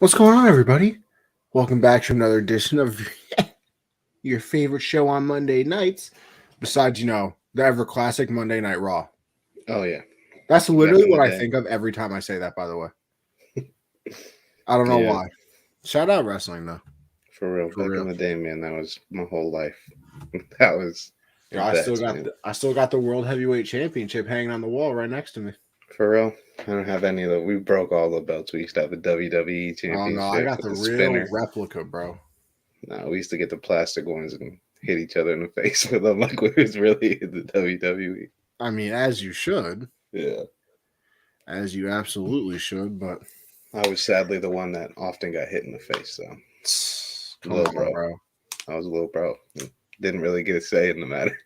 What's going on, everybody? Welcome back to another edition of your favorite show on Monday nights, besides, the ever classic Monday Night Raw. Oh, yeah. That's literally Back in what the I day. think of every time I say that, by the way. I don't know Yeah. why. Shout out wrestling, though. For real. For Back real. in the day, man, that was my whole life. That was the I best, man. still got the World Heavyweight Championship hanging on the wall right next to me. For real. I don't have any of the. We broke all the belts. We used to have the WWE Championship. Oh, no, I got with the real spinner. replica, bro. No, we used to get the plastic ones and hit each other in the face with them like we was really in the WWE. I mean, as you should. Yeah. As you absolutely should, but I was sadly the one that often got hit in the face, so. Come on, bro. I was a little bro. Didn't really get a say in the matter.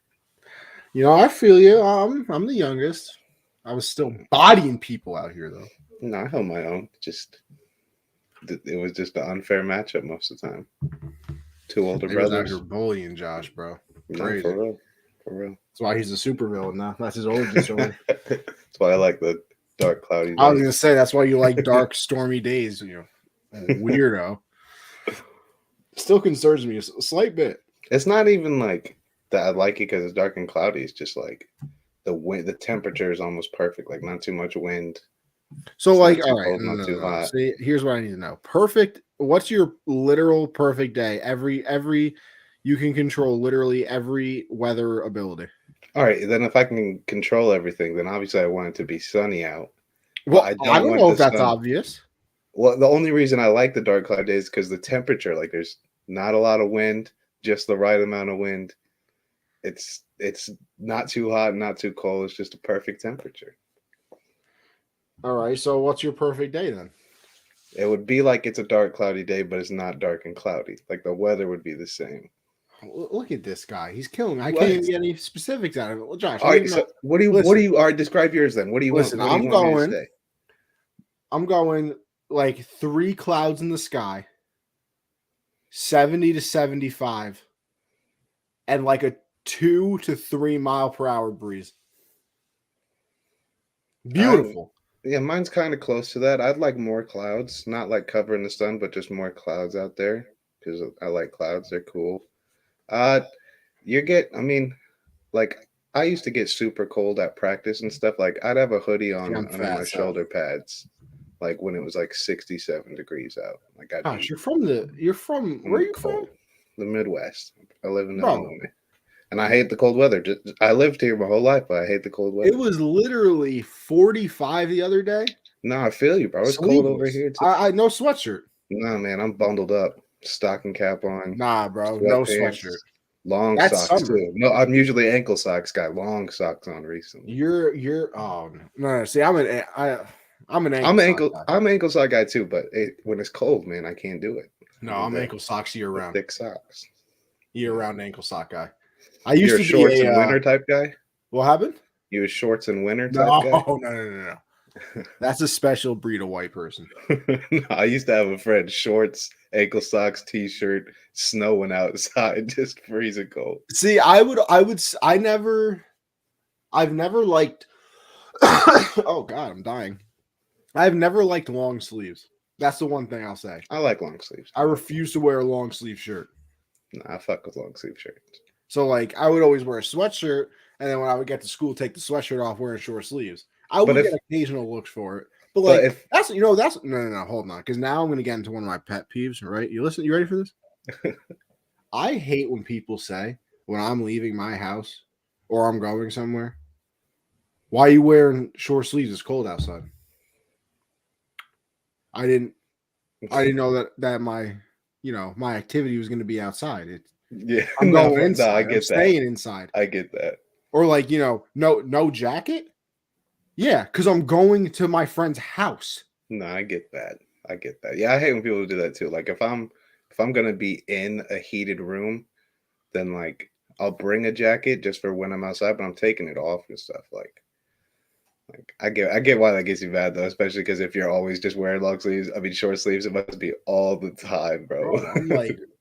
I feel you. I'm the youngest. I was still bodying people out here, though. No, I held my own. It was just an unfair matchup most of the time. Two older brothers. You're bullying Josh, bro. No, for real. That's why he's a supervillain now. That's his origin story. That's why I like the dark, cloudy days. I was gonna say that's why you like dark, stormy days. Weirdo. Still concerns me a slight bit. It's not even like that. I like it because it's dark and cloudy. It's just like the wind. The temperature is almost perfect. Like not too much wind. So, all right, not too hot. See, here's what I need to know. Perfect. What's your literal perfect day? Every you can control literally every weather ability. All right, then if I can control everything, then obviously I want it to be sunny out. Well, I don't know if that's obvious. Well, the only reason I like the dark cloud days is because the temperature, like there's not a lot of wind, just the right amount of wind. It's not too hot, not too cold. It's just a perfect temperature. All right, so what's your perfect day then? It would be like it's a dark, cloudy day, but it's not dark and cloudy. Like the weather would be the same. Look at this guy. He's killing me. I can't even get any specifics out of it. Well, Josh, all right, so what do you all right, describe yours then. What do you want? What do you want me to say? I'm going like 3 clouds in the sky, 70 to 75, and like a 2 to 3 mile per hour breeze. Beautiful. Yeah, mine's kind of close to that. I'd like more clouds, not like covering the sun, but just more clouds out there because I like clouds. They're cool. I mean, like I used to get super cold at practice and stuff. Like I'd have a hoodie on under my shoulder pads, like when it was like 67 degrees out. Like Gosh, where are you from? The Midwest. I live in Illinois. And I hate the cold weather. I lived here my whole life, but I hate the cold weather. It was literally 45 the other day. No, I feel you, bro. It's cold over here too. I no sweatshirt. No, man, I'm bundled up. Stocking cap on. Nah, bro, no sweatshirt. Long socks too. No, I'm usually ankle socks guy. Long socks on recently. You're no. See, I'm an ankle sock guy too, but when it's cold, man, I can't do it. No, I'm ankle socks year round. Thick socks. Year round ankle sock guy. I used to shorts be and winter type guy. What happened? You a shorts and winter type guy? No. That's a special breed of white person. No, I used to have a friend, shorts, ankle socks, t-shirt, snowing outside, just freezing cold. See, I've never liked oh God, I'm dying. I've never liked long sleeves. That's the one thing I'll say. I like long sleeves. I refuse to wear a long sleeve shirt. No, I fuck with long sleeve shirts. So like I would always wear a sweatshirt, and then when I would get to school, take the sweatshirt off wearing short sleeves. I would get occasional looks for it. But if that's no, hold on, because now I'm gonna get into one of my pet peeves, right? You ready for this? I hate when people say when I'm leaving my house or I'm going somewhere, why are you wearing short sleeves? It's cold outside. I didn't know that my my activity was gonna be outside. I'm going inside. No, I get I'm staying inside. I get that. Or like, no jacket. Yeah, because I'm going to my friend's house. No, I get that. Yeah, I hate when people do that too. Like if I'm gonna be in a heated room, then like I'll bring a jacket just for when I'm outside, but I'm taking it off and stuff. Like I get why that gets you mad though, especially because if you're always just wearing short sleeves, it must be all the time, bro.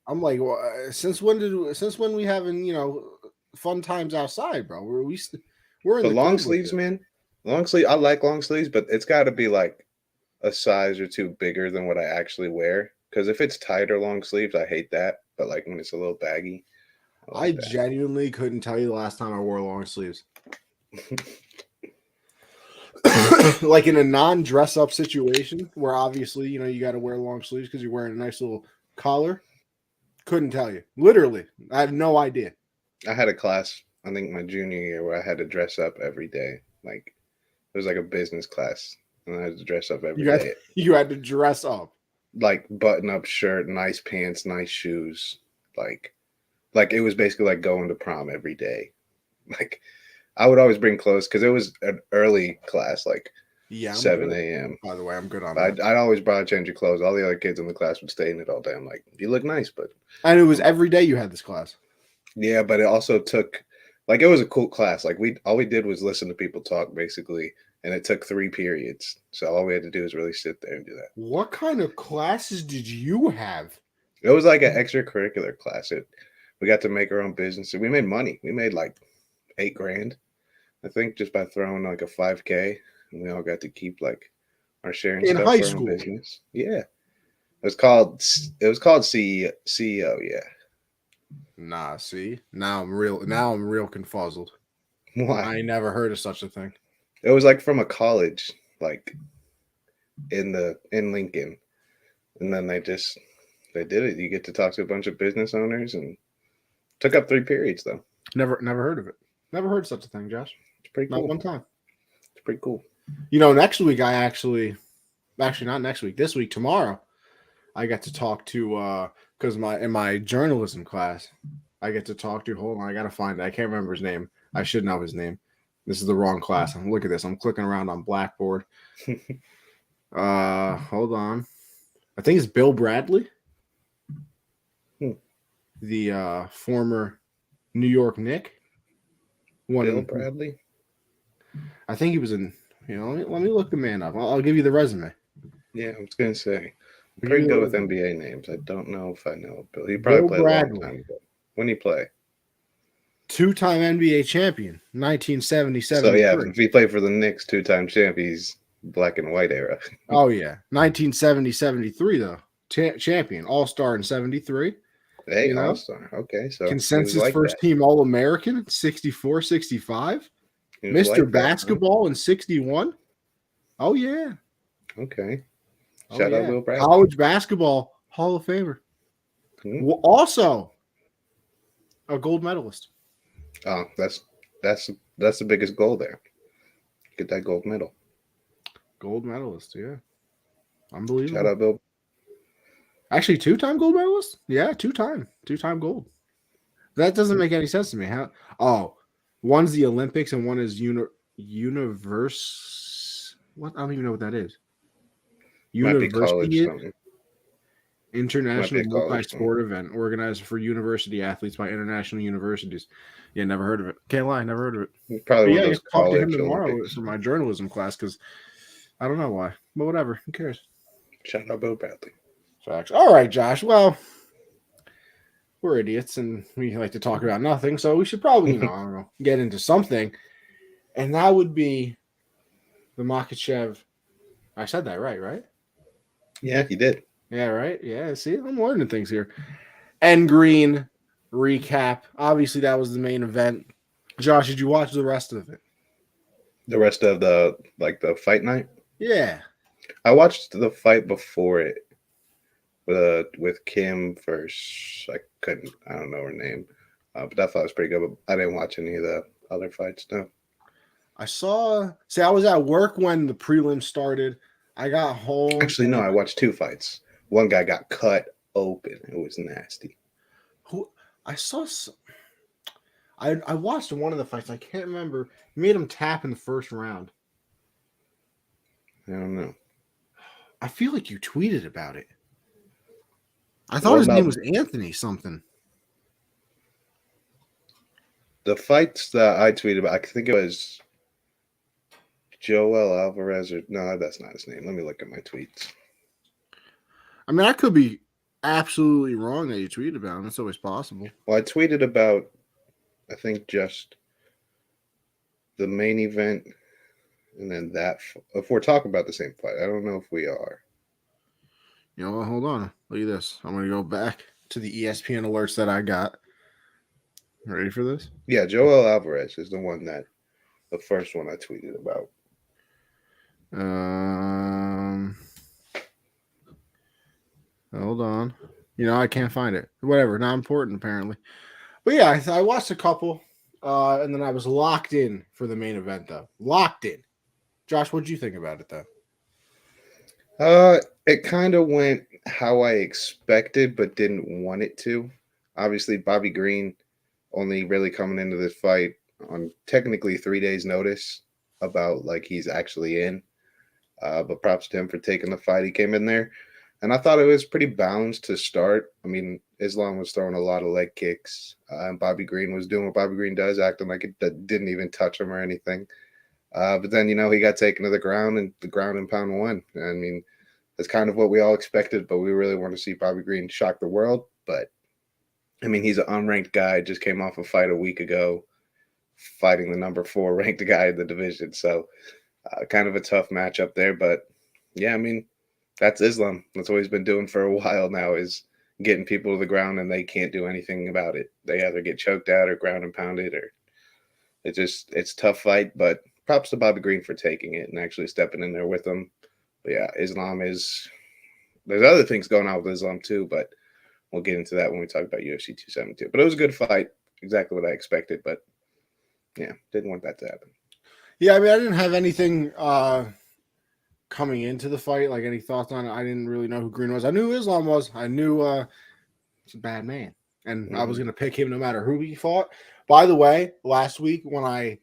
I'm like, well, since when we having fun times outside, bro? We're in the long sleeves, man. Long sleeve, I like long sleeves, but it's got to be like a size or two bigger than what I actually wear. Because if it's tight or long sleeves, I hate that. But like when it's a little baggy, I genuinely couldn't tell you the last time I wore long sleeves. Like in a non-dress up situation where obviously, you got to wear long sleeves because you're wearing a nice little collar. Couldn't tell you. Literally. I have no idea. I had a class, I think my junior year, where I had to dress up every day. Like it was like a business class, and I had to dress up every day. You had to dress up. Like button-up shirt, nice pants, nice shoes. Like it was basically like going to prom every day. Like I would always bring clothes because it was an early class, like 7 a.m. By the way, I'm good on that. I always brought a change of clothes. All the other kids in the class would stay in it all day. I'm like, you look nice, but and it was every day you had this class. Yeah, but it also took it was a cool class. Like all we did was listen to people talk basically, and it took 3 periods. So all we had to do was really sit there and do that. What kind of classes did you have? It was like an extracurricular class. We got to make our own business. We made money. We made like $8,000, I think, just by throwing like a 5K, and we all got to keep like our sharing in stuff high for school. Our business. Yeah, it was called CEO. Yeah. Nah, see, now I'm real confuzzled. Why? I never heard of such a thing. It was like from a college, like in Lincoln, and then they did it. You get to talk to a bunch of business owners, and took up 3 periods though. Never heard of it. Never heard of such a thing, Josh. It's pretty cool. Not one time. It's pretty cool. Next week I actually not next week. This week, tomorrow, I got to talk to because in my journalism class, I get to talk to. Hold on, I gotta find it. I can't remember his name. I should know his name. This is the wrong class. Look at this. I'm clicking around on Blackboard. Hold on. I think it's Bill Bradley, the former New York Knick. Bill Bradley. I think he was in. Let me look the man up. I'll give you the resume. Yeah, I was gonna say. I'm pretty good with NBA names. I don't know if I know Bill. He probably played a long time ago. When he play? 2-time NBA champion, 1977. So yeah, if he played for the Knicks, 2-time champion, he's black and white era. Oh yeah, 1970-73 though, champion, All-Star in 73. Hey, All-Star. Okay, so consensus first team All-American, 64-65. Mr. Basketball in 61. Oh yeah. Okay. Shout out Will Bradley. College basketball Hall of Famer. Well, also a gold medalist. Oh, that's the biggest goal there. Get that gold medal. Gold medalist, yeah. Unbelievable. Shout out Bill. Actually, 2-time gold medalist? Yeah, 2-time gold. That doesn't make any sense to me. One's the Olympics and one is universe. What? I don't even know what that is. University International multi-sport event organized for university athletes by international universities. Yeah, never heard of it. Can't lie, never heard of it. Probably one of those talk to him tomorrow for my journalism class because I don't know why, but whatever. Who cares? Shout out Bill Bradley. Facts. All right, Josh. Well, we're idiots and we like to talk about nothing, so we should probably, I don't know, get into something, and that would be the Makachev. I said that right? Yeah, you did. Yeah, right. Yeah, see, I'm learning things here. And Green recap. Obviously, that was the main event. Josh, did you watch the rest of it? The rest of the fight night? Yeah. I watched the fight before it with Kim first. I don't know her name. But I thought it was pretty good. But I didn't watch any of the other fights, no. I was at work when the prelim started. I got home. Actually, no, I watched 2 fights. One guy got cut open. It was nasty. I watched one of the fights. I can't remember. He made him tap in the first round. I don't know. I feel like you tweeted about it. I thought his name was Anthony something. The fights that I tweeted about, I think it was Joel Alvarez no, that's not his name. Let me look at my tweets. I mean, I could be absolutely wrong that you tweeted about him. It's always possible. Well, I tweeted about, I think, just the main event And then if we're talking about the same fight, I don't know if we are. You know what? Hold on. Look at this. I'm going to go back to the ESPN alerts that I got. Ready for this? Yeah, Joel Alvarez is the one the first one I tweeted about. Hold on. I can't find it. Whatever. Not important, apparently. But yeah, I watched a couple, and then I was locked in for the main event, though. Locked in. Josh, what did you think about it, though? It kind of went how I expected, but didn't want it to. Obviously, Bobby Green only really coming into this fight on technically 3 days' notice about like he's actually in. But props to him for taking the fight. He came in there, and I thought it was pretty balanced to start. I mean, Islam was throwing a lot of leg kicks, and Bobby Green was doing what Bobby Green does, acting like it didn't even touch him or anything. But then, he got taken to the ground and pound won. I mean, that's kind of what we all expected, but we really want to see Bobby Green shock the world. But, I mean, he's an unranked guy, just came off a fight a week ago, fighting the number 4 ranked guy in the division. So, kind of a tough matchup there. But, yeah, I mean, that's Islam. That's what he's been doing for a while now, is getting people to the ground, and they can't do anything about it. They either get choked out or ground and pounded, or it's a tough fight. But props to Bobby Green for taking it and actually stepping in there with him. But yeah, there's other things going on with Islam too, but we'll get into that when we talk about UFC 272. But it was a good fight, exactly what I expected. But yeah, didn't want that to happen. Yeah, I mean, I didn't have anything coming into the fight, like any thoughts on it. I didn't really know who Green was. I knew who Islam was. I knew he's a bad man, and I was going to pick him no matter who he fought. By the way, last week when I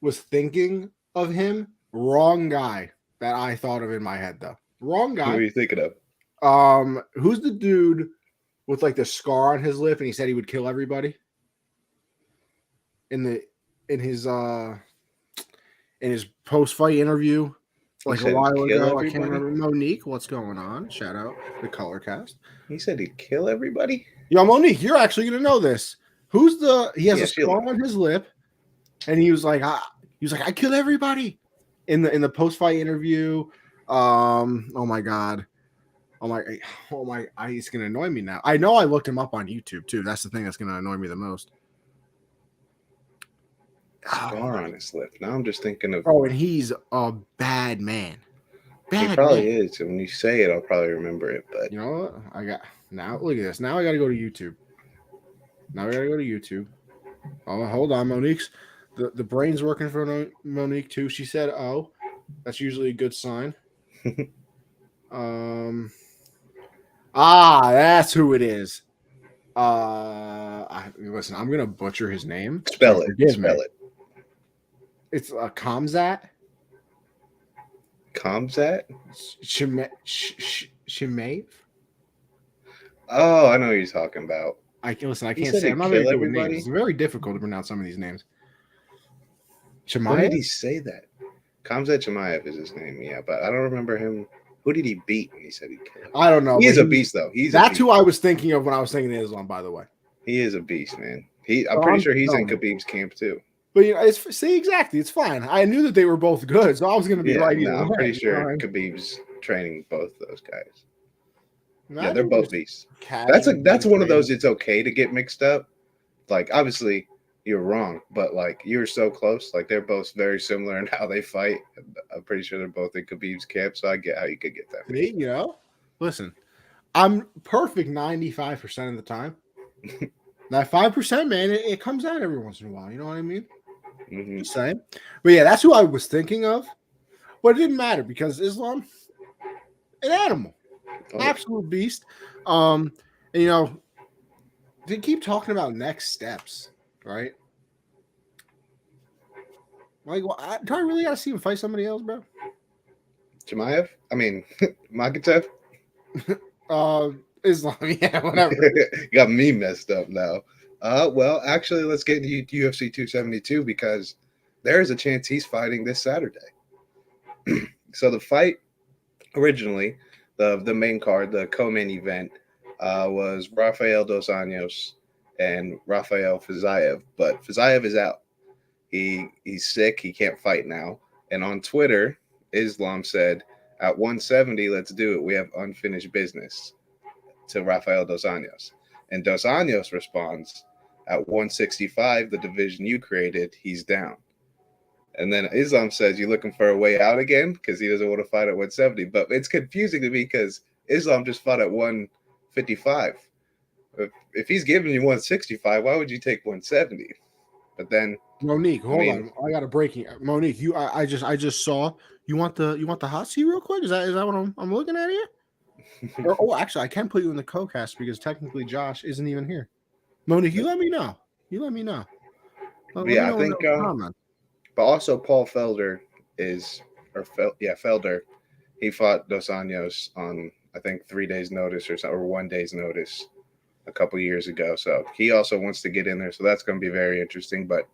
was thinking of him, wrong guy that I thought of in my head, though. Wrong guy. Who are you thinking of? Who's the dude with like the scar on his lip, and he said he would kill everybody in his post-fight interview, like a while ago. I can't remember. Monique, what's going on? Shout out the Color Cast. He said he'd kill everybody? Yo, Monique, you're actually going to know this. He has a scar on his lip, and he was like, I kill everybody in the post-fight interview. Oh my God. Oh my, he's going to annoy me now. I know I looked him up on YouTube too. That's the thing that's going to annoy me the most. Scar on his lip. Now I'm just thinking of. Oh, and he's a bad man. He probably is. And when you say it, I'll probably remember it. But you know what? Now look at this. Now I got to go to YouTube. Oh, hold on, Monique's the brain's working for Monique too. She said, "Oh, that's usually a good sign." That's who it is. Listen, I'm gonna butcher his name. Spell it. It's Kamzat. Shimaev. Oh, I know who you're talking about. I can't say. I'm not very good with names. It's very difficult to pronounce some of these names. Chimaev? When did he say that? Kamzat Chimaev is his name, yeah, but I don't remember him. Who did he beat when he said he killed him? I don't know. He is a beast, though. That's who I was thinking of when I was thinking of Islam, by the way. He is a beast, man. I'm pretty sure he's in Khabib's camp, too. But, exactly. It's fine. I knew that they were both good, so I was going to be right. I'm pretty sure Khabib's training both those guys. Yeah, they're both beasts. That's one of those. It's okay to get mixed up. Like, obviously, you're wrong, but like you're so close. Like, they're both very similar in how they fight. I'm pretty sure they're both in Khabib's camp, so I get how you could get that. Listen, I'm perfect 95% of the time. That 5%, man, it comes out every once in a while. You know what I mean? Mm-hmm. Just saying. But yeah, that's who I was thinking of. But it didn't matter because Islam, an animal. Absolute beast. And, they keep talking about next steps, right? Like, do I really got to see him fight somebody else, bro? Chimaev? I mean, Makhachev? Islam, yeah, whatever. Got me messed up now. Well, actually, let's get into UFC 272 because there is a chance he's fighting this Saturday. So the fight originally, the main card, the co-main event, was Rafael Dos Anjos and Rafael Fiziev, but Fiziev is out. He's sick. He can't fight now, And on Twitter, Islam said, at 170, let's do it. We have unfinished business, to Rafael Dos Anjos. And Dos Anjos responds, at 165, the division you created, he's down. And then Islam says, you looking for a way out again? Because he doesn't want to fight at 170. But it's confusing to me because Islam just fought at 155. If he's giving you 165, why would you take 170? But then Monique, hold on. I got a breaking. Monique, I just saw. You want the hot seat real quick? Is that what I'm looking at here? Actually, I can put you in the co-cast because technically Josh isn't even here. Monique, you let me know. I think. But also Paul Felder Felder. He fought Dos Anjos on I think 3 days notice or 1 day's notice a couple years ago. So he also wants to get in there. So that's going to be very interesting. But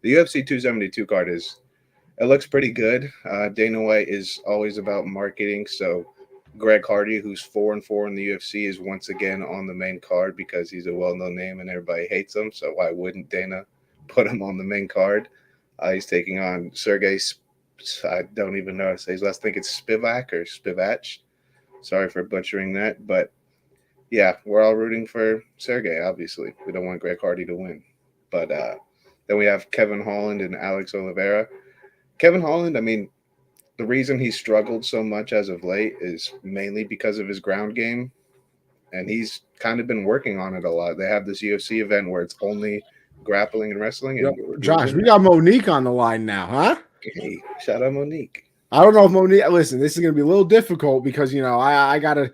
the UFC 272 card it looks pretty good. Dana White is always about marketing. So Greg Carty, who's 4-4 in the UFC, is once again on the main card because he's a well-known name and everybody hates him. So why wouldn't Dana put him on the main card? He's taking on Sergey. I don't even know how to say his last. I think it's Spivak or Spivach. Sorry for butchering that, but yeah, we're all rooting for Sergey. Obviously, we don't want Greg Hardy to win. But then we have Kevin Holland and Alex Oliveira. Kevin Holland, I mean, the reason he struggled so much as of late is mainly because of his ground game, and he's kind of been working on it a lot. They have this UFC event where it's only grappling and wrestling. And Josh, we got Monique on the line now, huh? Hey, shout out Monique. I don't know if Monique. Listen, this is going to be a little difficult because I gotta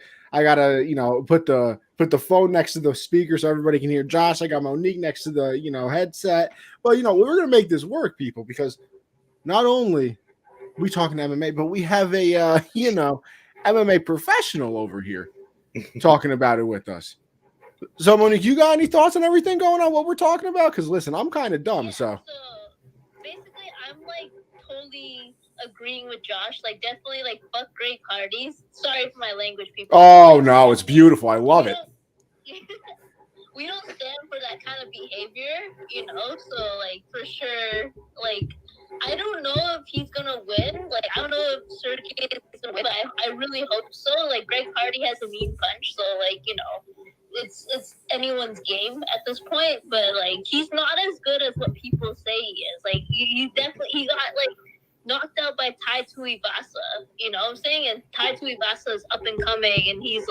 put the phone next to the speaker so everybody can hear Josh. I got Monique next to the headset, but we're going to make this work, people, because not only we talking MMA, but we have a MMA professional over here talking about it with us. So, Monique, you got any thoughts on everything going on, what we're talking about? Because, listen, I'm kind of dumb, so. Basically, I'm, totally agreeing with Josh. Definitely, fuck Greg Hardy's. Sorry for my language, people. Oh, no, it's beautiful. I love it. We don't stand for that kind of behavior, So, for sure, I don't know if he's gonna win. I don't know if Sergey is gonna win, but I really hope so. Greg Hardy has a mean punch, so it's anyone's game at this point. But he's not as good as what people say he is. He got knocked out by Tai Tuivasa. You know what I'm saying? And Tai Tuivasa is up and coming, and he's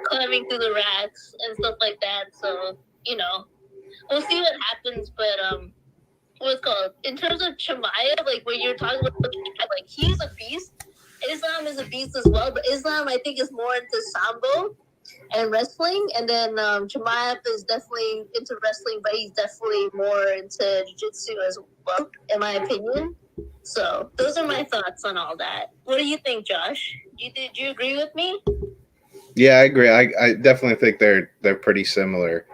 climbing through the racks and stuff like that. So we'll see what happens. But what's called in terms of Chimaev, when you're talking about he's a beast. Islam is a beast as well, but Islam I think is more into sambo and wrestling, and then Chimaev is definitely into wrestling, but he's definitely more into jiu-jitsu as well, in my opinion. So those are my thoughts on all that. What do you think, Josh? Do you agree with me? Yeah, I agree. I definitely think they're pretty similar.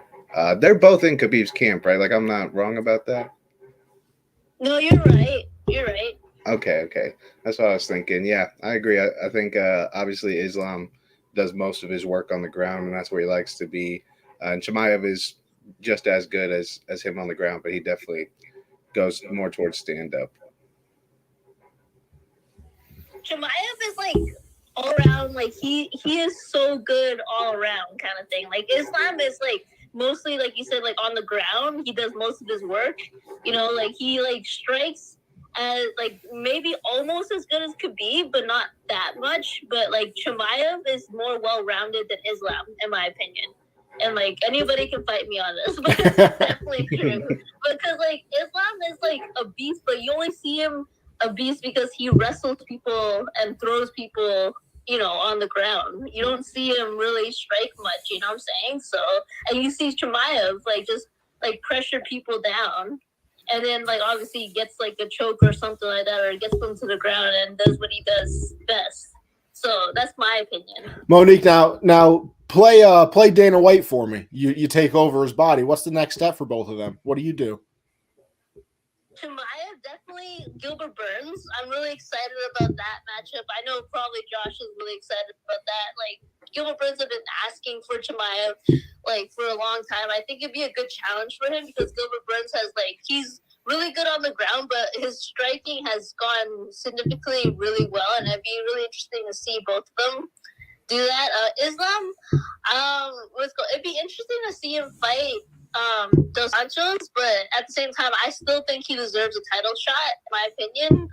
They're both in Khabib's camp, right? I'm not wrong about that. No, you're right. Okay. That's what I was thinking. Yeah, I agree. I think obviously Islam does most of his work on the ground, and that's where he likes to be. And Chimaev is just as good as him on the ground, but he definitely goes more towards stand-up. Chimaev is all around, he is so good all around kind of thing. Islam is mostly you said on the ground. He does most of his work. He strikes as maybe almost as good as Khabib, but not that much. But Chimaev is more well-rounded than Islam, in my opinion. And anybody can fight me on this, but it's definitely true. Because Islam is a beast, but you only see him a beast because he wrestles people and throws people, on the ground. You don't see him really strike much, you know what I'm saying? So, and you see Chimaev just pressure people down. And then, obviously, he gets, a choke or something like that, or gets them to the ground and does what he does best. So, that's my opinion. Monique, now play Dana White for me. You take over his body. What's the next step for both of them? What do you do? Chimaev, definitely Gilbert Burns. I'm really excited about that matchup. I know probably Josh is really excited about that. Gilbert Burns have been asking for Chimaev, for a long time. I think it'd be a good challenge for him because Gilbert Burns has, he's really good on the ground, but his striking has gone significantly really well, and it'd be really interesting to see both of them do that. Islam, it'd be interesting to see him fight Dos Anjos, but at the same time, I still think he deserves a title shot, in my opinion.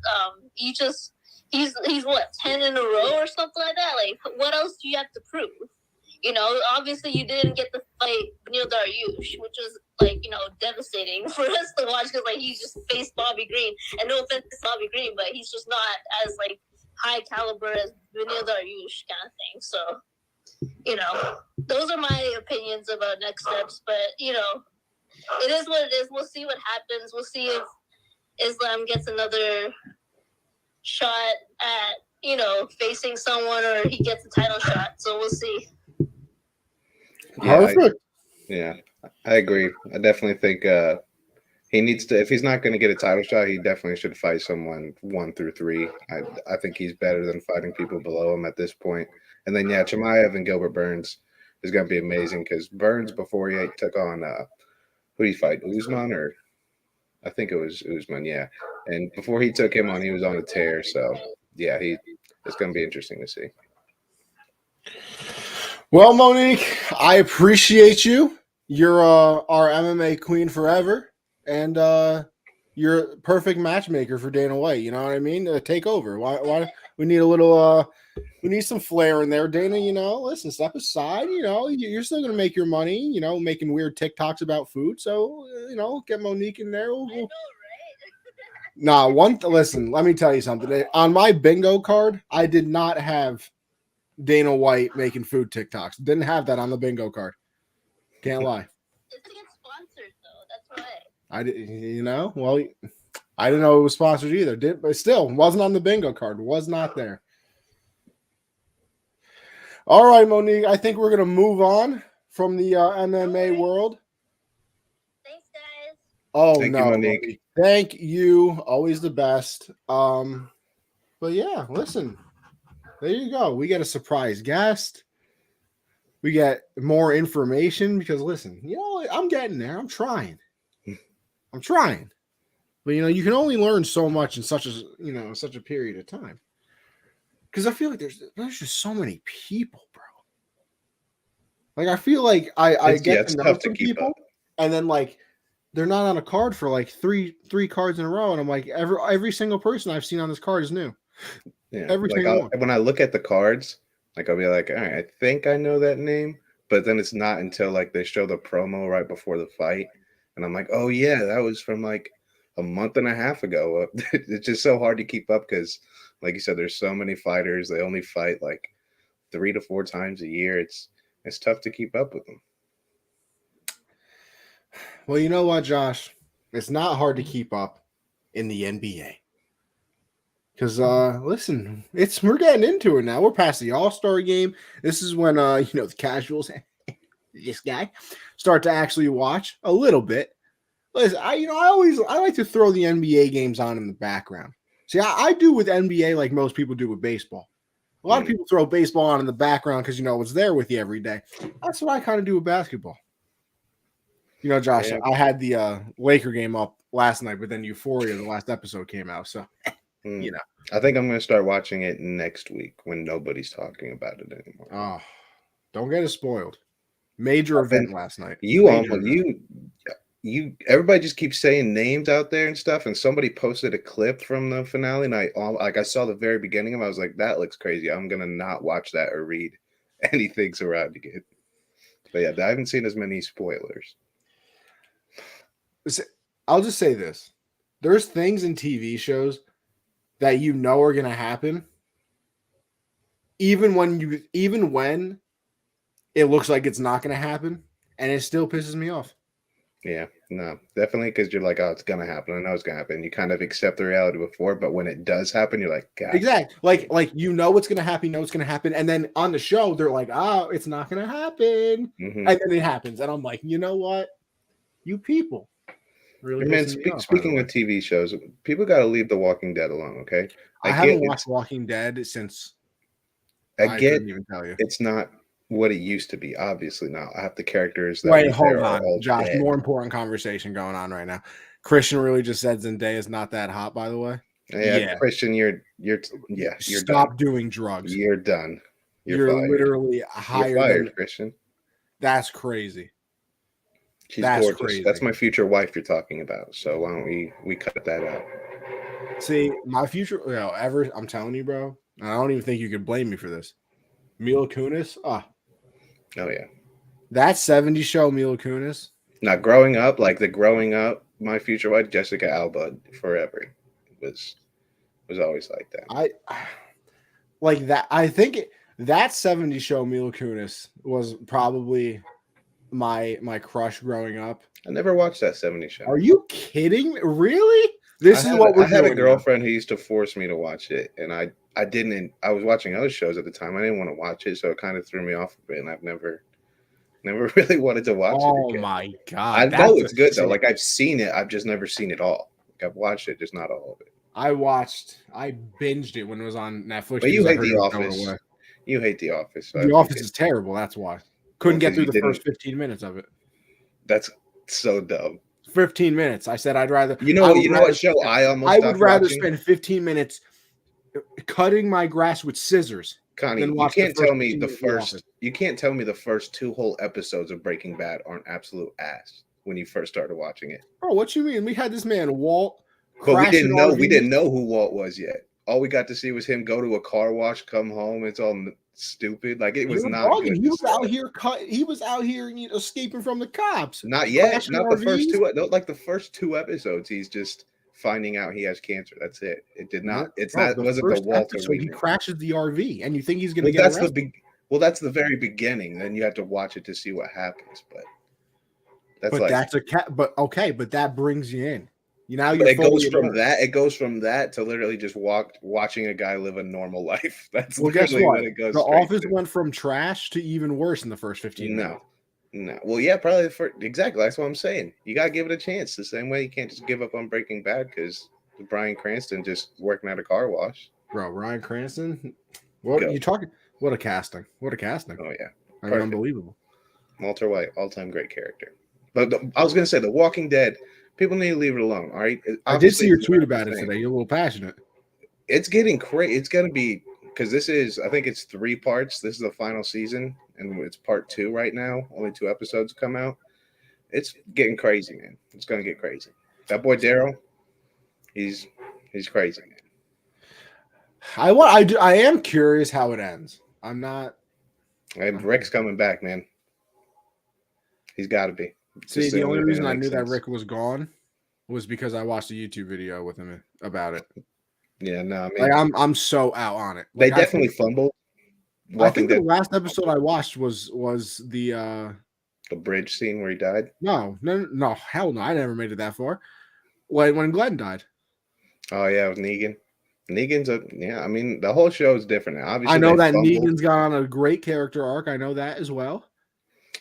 He's what, 10 in a row or something like that? Like, what else do you have to prove? You know, obviously you didn't get to fight Neil Dariush, which was, like, you know, devastating for us to watch because, like, he just faced Bobby Green. And no offense to Bobby Green, but he's just not as, like, high caliber as Neil Dariush kind of thing. So, you know, those are my opinions about next steps. But, you know, it is what it is. We'll see what happens. We'll see if Islam gets another shot at, you know, facing someone or he gets a title shot. So we'll see. Yeah, I agree. I definitely think he needs to. If he's not going to get a title shot, he definitely should fight someone 1 through 3. I think he's better than fighting people below him at this point. And then Chimaev and Gilbert Burns is going to be amazing because Burns before he took on who did he fight? Usman or I think it was Usman. Yeah, and before he took him on, he was on a tear. So yeah, it's going to be interesting to see. Well, Monique, I appreciate you. You're our MMA queen forever, and you're a perfect matchmaker for Dana White. You know what I mean? Take over. Why we need a little we need some flair in there, Dana. You know, listen, step aside. You know, you're still gonna make your money. You know, making weird TikToks about food. So you know, get Monique in there. I know, right? Listen, let me tell you something. On my bingo card, I did not have Dana White making food TikToks. Didn't have that on the bingo card. Can't lie. It's to get sponsored, though. That's why. I didn't know it was sponsored either. But still, wasn't on the bingo card. Was not there. All right, Monique. I think we're gonna move on from the MMA world. Thanks, guys. Oh, Thank you, Monique. Thank you. Always the best. But yeah, listen. There you go. We get a surprise guest. We get more information because, listen, you know, I'm getting there. I'm trying. But, you know, you can only learn so much in such a period of time. Because I feel like there's just so many people, bro. Like, I feel like I get to know some people, and then, like, they're not on a card for, like, three cards in a row. And I'm like, every single person I've seen on this card is new. Yeah, when I look at the cards, like I'll be like, all right, I think I know that name, but then it's not until like they show the promo right before the fight, and I'm like, oh yeah, that was from like a month and a half ago. It's just so hard to keep up because, like you said, there's so many fighters. They only fight like 3 to 4 times a year. It's tough to keep up with them. Well, you know what, Josh? It's not hard to keep up in the NBA. Because listen, we're getting into it now. We're past the All-Star game. This is when the casuals, this guy, start to actually watch a little bit. Listen, I like to throw the NBA games on in the background. See, I do with NBA like most people do with baseball. A lot of people throw baseball on in the background because it's there with you every day. That's what I kind of do with basketball. You know, Josh, I had the Laker game up last night, but then Euphoria, the last episode, came out, so. You know, I think I'm going to start watching it next week when nobody's talking about it anymore. Oh, don't get it spoiled. Major event last night. Everybody just keeps saying names out there and stuff. And somebody posted a clip from the finale, and I saw the very beginning of it. I was like, that looks crazy. I'm going to not watch that or read anything surrounding it. But yeah, I haven't seen as many spoilers. I'll just say this: there's things in TV shows that are going to happen, even when it looks like it's not going to happen, and it still pisses me off. Yeah, no, definitely, because you're like, oh, it's going to happen. I know it's going to happen. You kind of accept the reality before, but when it does happen, you're like, God. Exactly. Like what's going to happen, it's going to happen, and then on the show, they're like, oh, it's not going to happen, and then it happens, and I'm like, you know what? You people. Really, man. Speaking of TV shows, people got to leave The Walking Dead alone. Okay, I haven't watched Walking Dead since. I couldn't even tell you. It's not what it used to be. Obviously, now I have the characters. Wait, hold on, Josh. Dead. More important conversation going on right now. Christian really just said Zendaya's not that hot, by the way. Yeah. Christian, you're stop done. doing drugs. You're done. You're fired. Literally higher. You're fired, Christian. That's crazy. She's gorgeous. Crazy. That's my future wife you're talking about. So why don't we cut that out? See, my future, I'm telling you, bro. I don't even think you can blame me for this. Mila Kunis. Oh yeah. That 70s show, Mila Kunis. Now, growing up, my future wife, Jessica Alba, forever was always like that. I think that 70s show, Mila Kunis, was probably my crush growing up. I never watched that 70s show. Are you kidding? Really? I had a girlfriend who used to force me to watch it, and I didn't. I was watching other shows at the time. I didn't want to watch it, so it kind of threw me off a bit, and I've never really wanted to watch it again. Oh my god! I know it's good though. Like I've seen it, I've just never seen it all. Like I've watched it, just not all of it. I binged it when it was on Netflix. But you hate The Office. You hate The Office. So The Office is terrible. That's why. Couldn't get through the first 15 minutes of it. That's so dumb. 15 minutes. I said I'd rather. You know what show I would rather spend 15 minutes cutting my grass with scissors. Connie, you can't tell me the first 2 whole episodes of Breaking Bad aren't absolute ass when you first started watching it. Bro, what you mean? We had this man Walt, but we didn't know who Walt was yet. All we got to see was him go to a car wash, come home. It's all stupid. Like it was not. Good he was out here escaping from the cops. Not yet. Not the first 2. Like the first 2 episodes, he's just finding out he has cancer. That's it. It did not. Wasn't the Walter. So he crashes the RV, and you think he's going to get arrested. That's the very beginning. Then you have to watch it to see what happens. But that brings you in. It goes from that to literally just watching a guy live a normal life. That's guess what? It goes. The Office went from trash to even worse in the first 15 minutes. No. Well, yeah, probably exactly. That's what I'm saying. You gotta give it a chance. The same way you can't just give up on Breaking Bad because Bryan Cranston just working at a car wash. Bro, Bryan Cranston. What are you talking? What a casting! Oh yeah, unbelievable. Walter White, all-time great character. But I was gonna say, The Walking Dead. People need to leave it alone. All right. I did see your tweet about it today. You're a little passionate. It's getting crazy. It's gonna be because I think it's 3 parts. This is the final season, and it's part 2 right now. Only 2 episodes come out. It's getting crazy, man. It's gonna get crazy. That boy Daryl, he's crazy, man. I am curious how it ends. I'm not. And Rick's coming back, man. He's got to be. See, the only reason I knew that Rick was gone was because I watched a YouTube video with him about it. Yeah, no, I mean, I'm so out on it. They definitely fumbled. I think the last episode I watched was the bridge scene where he died. No, hell no! I never made it that far. When Glenn died. Oh yeah, with Negan. Negan's I mean, the whole show is different now. Obviously, I know that Negan's got on a great character arc. I know that as well.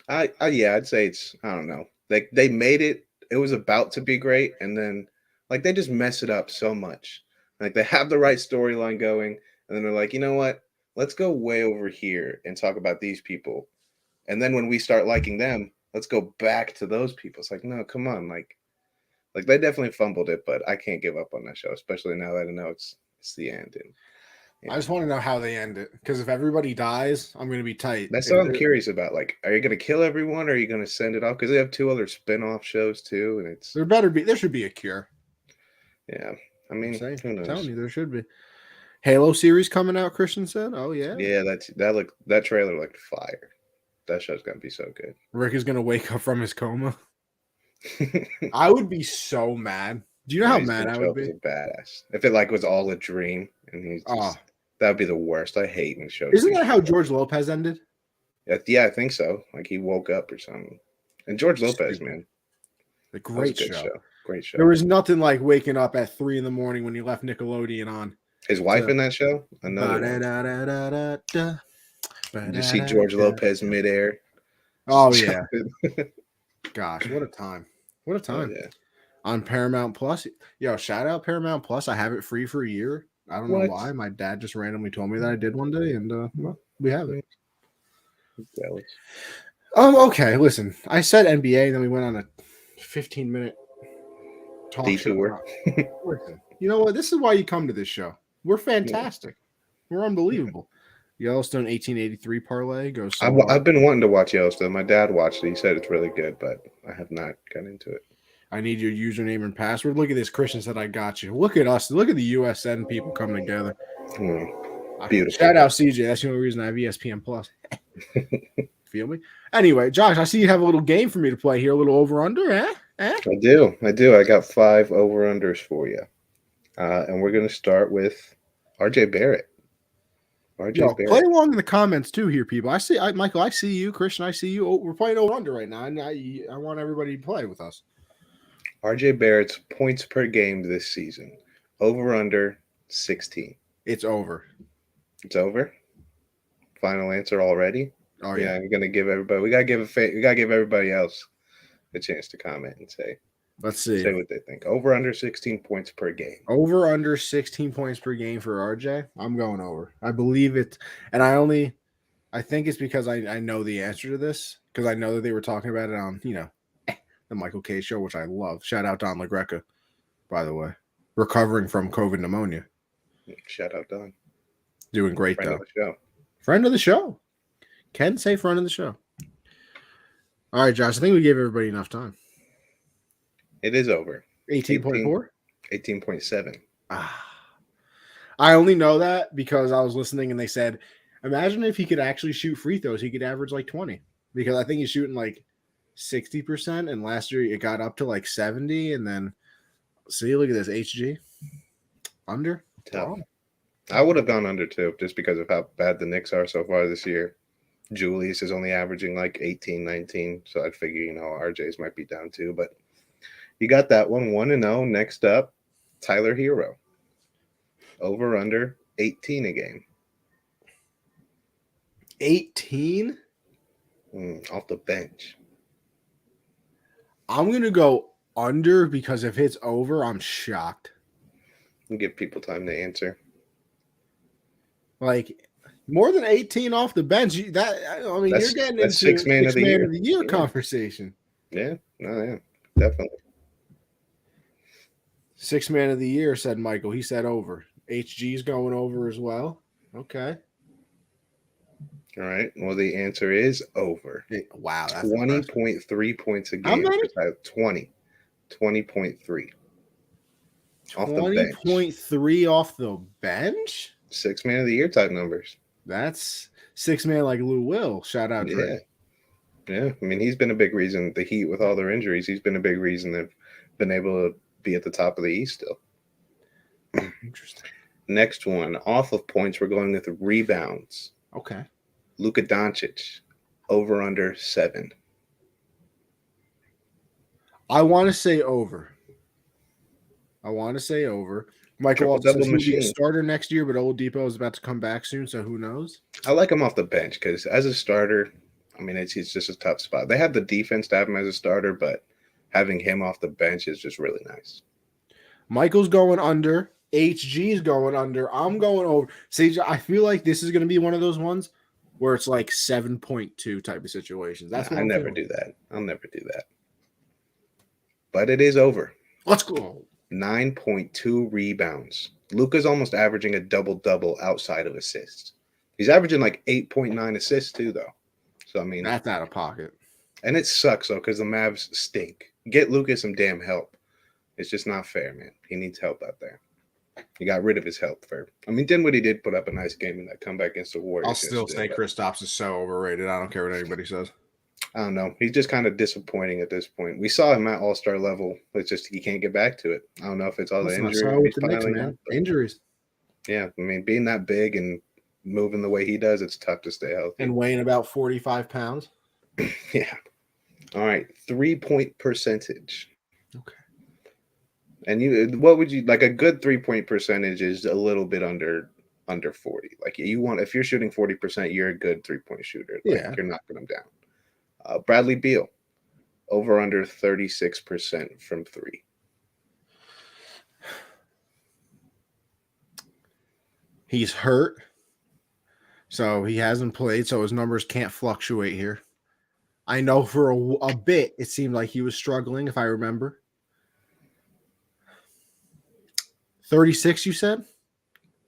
I'd say it's, I don't know. Like they made it. It was about to be great, and then like they just mess it up so much. Like they have the right storyline going, and then they're like, you know what? Let's go way over here and talk about these people. And then when we start liking them, let's go back to those people. It's like, no, come on. Like they definitely fumbled it, but I can't give up on that show, especially now that I know it's the end. And I just want to know how they end it, because if everybody dies, I'm going to be tight. That's what I'm curious about. Like, are you going to kill everyone, or are you going to send it off? Because they have 2 other spin-off shows too, and there should be a cure. Yeah, I mean, who knows? I'm telling you, there should be. Halo series coming out, Christian said. Oh yeah. Yeah, that trailer looked fire. That show's gonna be so good. Rick is gonna wake up from his coma. I would be so mad. Do you know how mad I would be? Badass. If it was all a dream, and he's just, that would be the worst. I hate when shows. Isn't that how George Lopez ended? Yeah, I think so. Like he woke up or something. And George Lopez, man, a great show. Great show. There was nothing like waking up at 3 a.m. when you left Nickelodeon on. His wife in that show? Another one. Did you see George Lopez midair? Oh, yeah. Gosh, what a time. What a time. Oh, yeah. On Paramount Plus. Yo, shout out Paramount Plus. I have it free for a year. I don't know why. My dad just randomly told me that I did one day, and we have it. Okay, listen. I said NBA, and then we went on a 15-minute Detour. Listen, you know what? This is why you come to this show. We're fantastic. We're unbelievable. Yellowstone 1883 parlay goes. I've been wanting to watch Yellowstone. My dad watched it. He said it's really good, but I have not gotten into it. I need your username and password. Look at this. Christian said I got you. Look at us. Look at the USN people coming together. Beautiful. Shout out CJ. That's the only reason I have ESPN Plus. Feel me? Anyway, Josh, I see you have a little game for me to play here. A little over-under, eh? I do. I got 5 over-unders for you. And we're going to start with RJ Barrett. Play along in the comments too here, people. Michael, I see you. Christian, I see you. We're playing over-under right now. And I want everybody to play with us. RJ Barrett's points per game this season. Over-under 16. It's over. It's over? Final answer already? Oh yeah. You're gonna give everybody. We gotta give everybody else a chance to comment and say. Let's see. Say what they think. Over under 16 points per game. Over under 16 points per game for RJ. I'm going over. I believe it, and I think it's because I know the answer to this because I know that they were talking about it on the Michael K show, which I love. Shout out Don LaGreca, by the way, recovering from COVID pneumonia. Shout out Don. Doing great Friend though. Of the show. Friend of the show. Can say friend of the show. All right, Josh. I think we gave everybody enough time. It is over. 18.4? 18.7. I only know that because I was listening and they said, imagine if he could actually shoot free throws, he could average like 20. Because I think he's shooting like 60%, and last year it got up to like 70. And then, see, look at this HG. Under? Tough. I would have gone under too, just because of how bad the Knicks are so far this year. Julius is only averaging like 18, 19. So I'd figure, RJ's might be down too. But you got that one, 1-0. Next up, Tyler Hero. Over under 18 a game. 18? Off the bench. I'm going to go under because if it's over, I'm shocked. Give people time to answer. Like more than 18 off the bench. You're getting into six man of the year conversation. Yeah, definitely. 6 man of the year, said Michael. He said over. HG's going over as well. Okay. All right. Well, the answer is over. Wow. 20.3 points a game. How many? 20. 20.3. Off the bench. 20.3 off the bench? 6 man of the year type numbers. That's 6 man like Lou Will. Shout out Dre. Yeah. I mean, he's been a big reason. The Heat, with all their injuries, he's been a big reason they've been able to be at the top of the East still. Interesting. Next one. Off of points, we're going with rebounds. Okay. Luka Doncic. Over under 7. I want to say over. Michael also says he'll be a starter next year, but Oladipo is about to come back soon, so who knows? I like him off the bench because as a starter, I mean, it's just a tough spot. They have the defense to have him as a starter, but having him off the bench is just really nice. Michael's going under. HG's going under. I'm going over. Sage, I feel like this is going to be one of those ones where it's like 7.2 type of situations. That's what I never do that. I'll never do that. But it is over. Let's go. 9.2 rebounds. Luka's almost averaging a double-double outside of assists. He's averaging like 8.9 assists too, though. So, I mean. That's out of pocket. And it sucks, though, because the Mavs stink. Get Luka some damn help. It's just not fair, man. He needs help out there. He got rid of his help. Dinwiddie did put up a nice game in that comeback against the Warriors. I'll still say Kristaps is so overrated. I don't care what anybody says. I don't know. He's just kind of disappointing at this point. We saw him at all-star level. It's just he can't get back to it. I don't know if it's all the injuries. Injuries. Yeah, I mean, being that big and moving the way he does, it's tough to stay healthy. And weighing about 45 pounds. Yeah. All right, 3-point percentage. Okay. And what would you like? A good 3-point percentage is a little bit under 40. Like if you're shooting 40%, you're a good 3-point shooter. You're knocking them down. Bradley Beal, over under 36% from 3. He's hurt, so he hasn't played, so his numbers can't fluctuate here. I know for a bit it seemed like he was struggling, if I remember. 36, you said?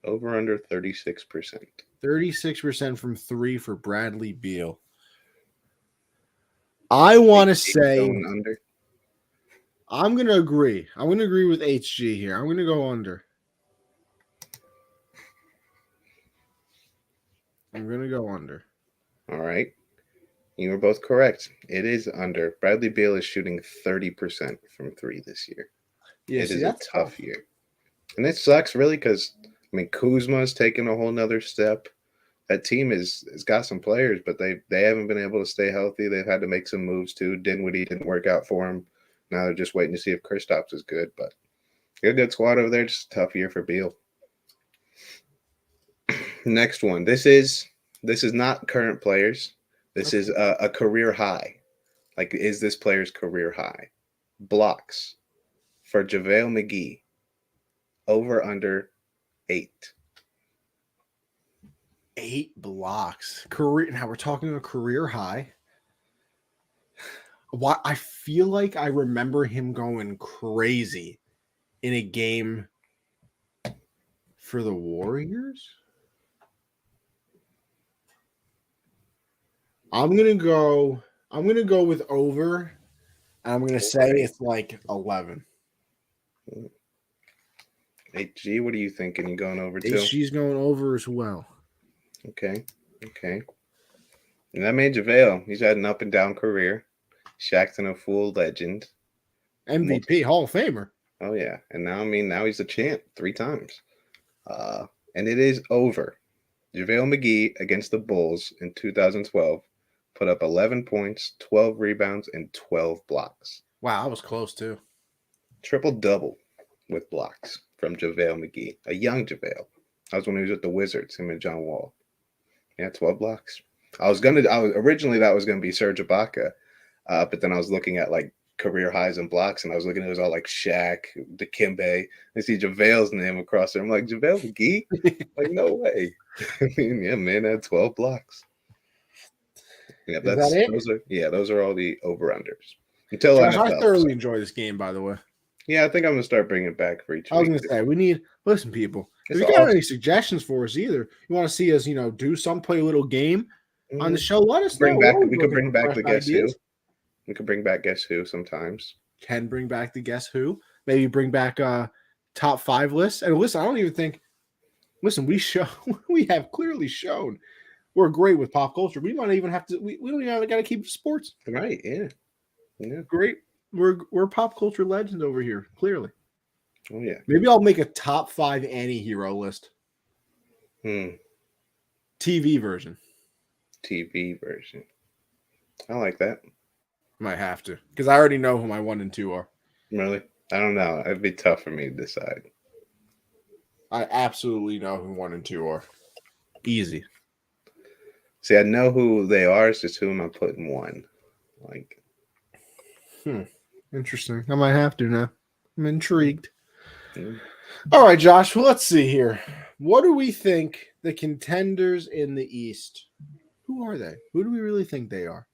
Over under 36%. 36% from 3 for Bradley Beal. I want to say under. I'm going to agree. I'm going to agree with HG here. I'm going to go under. I'm going to go under. All right. You were both correct. It is under. Bradley Beal is shooting 30% from 3 this year. Yeah, it is a tough year. And it sucks, really, because, Kuzma's taken a whole nother step. That team has got some players, but they haven't been able to stay healthy. They've had to make some moves, too. Dinwiddie didn't work out for them. Now they're just waiting to see if Kristaps is good. But a good squad over there. Just a tough year for Beal. Next one. This is not current players. This is a career high. Like, is this player's career high? Blocks for JaVale McGee. Over under 8. 8 blocks. Career. Now we're talking a career high. Why? I feel like I remember him going crazy in a game for the Warriors. I'm gonna go with over, and I'm gonna say it's like 11. HG, what are you thinking? You going over too? HG's going over as well. Okay. And that made JaVale. He's had an up and down career. Shaqtin' a Fool legend. MVP, Hall of Famer. Oh yeah. And now he's the champ 3 times. And it is over. JaVale McGee against the Bulls in 2012 put up 11 points, 12 rebounds, and 12 blocks. Wow, that was close too. Triple-double with blocks from JaVale McGee, a young JaVale. That was when he was with the Wizards, him and John Wall. Yeah, 12 blocks. Originally that was gonna be Serge Ibaka, but then I was looking at like career highs in blocks, and I was looking at it was all like Shaq, Dikembe. I see JaVale's name across there. I'm like, JaVale McGee? Like, no way. I mean, yeah, man, had 12 blocks. Yeah, that's it? Those are all the over-unders. Josh, I thoroughly enjoy this game, by the way. Yeah, I think I'm gonna start bringing it back for each week. I was gonna say listen, people. If you got any suggestions for us, either you want to see us, do play a little game on the show, let us know. We could bring back the Guess Who. We could bring back Guess Who sometimes. Can bring back the Guess Who. Maybe bring back top 5 lists. And listen, I don't even think. Listen, we have clearly shown we're great with pop culture. We might even have to. We don't even got to keep sports. Right? Yeah. Great. We're pop culture legends over here. Clearly. Oh yeah. Maybe I'll make a top 5 anti-hero list. TV version. I like that. Might have to, because I already know who my 1 and 2 are. Really? I don't know. It'd be tough for me to decide. I absolutely know who 1 and 2 are. Easy. See, I know who they are. It's just who am I putting 1? Like. Interesting. I might have to now. I'm intrigued. All right, Josh. Well, let's see here. What do we think the contenders in the East? Who are they? Who do we really think they are?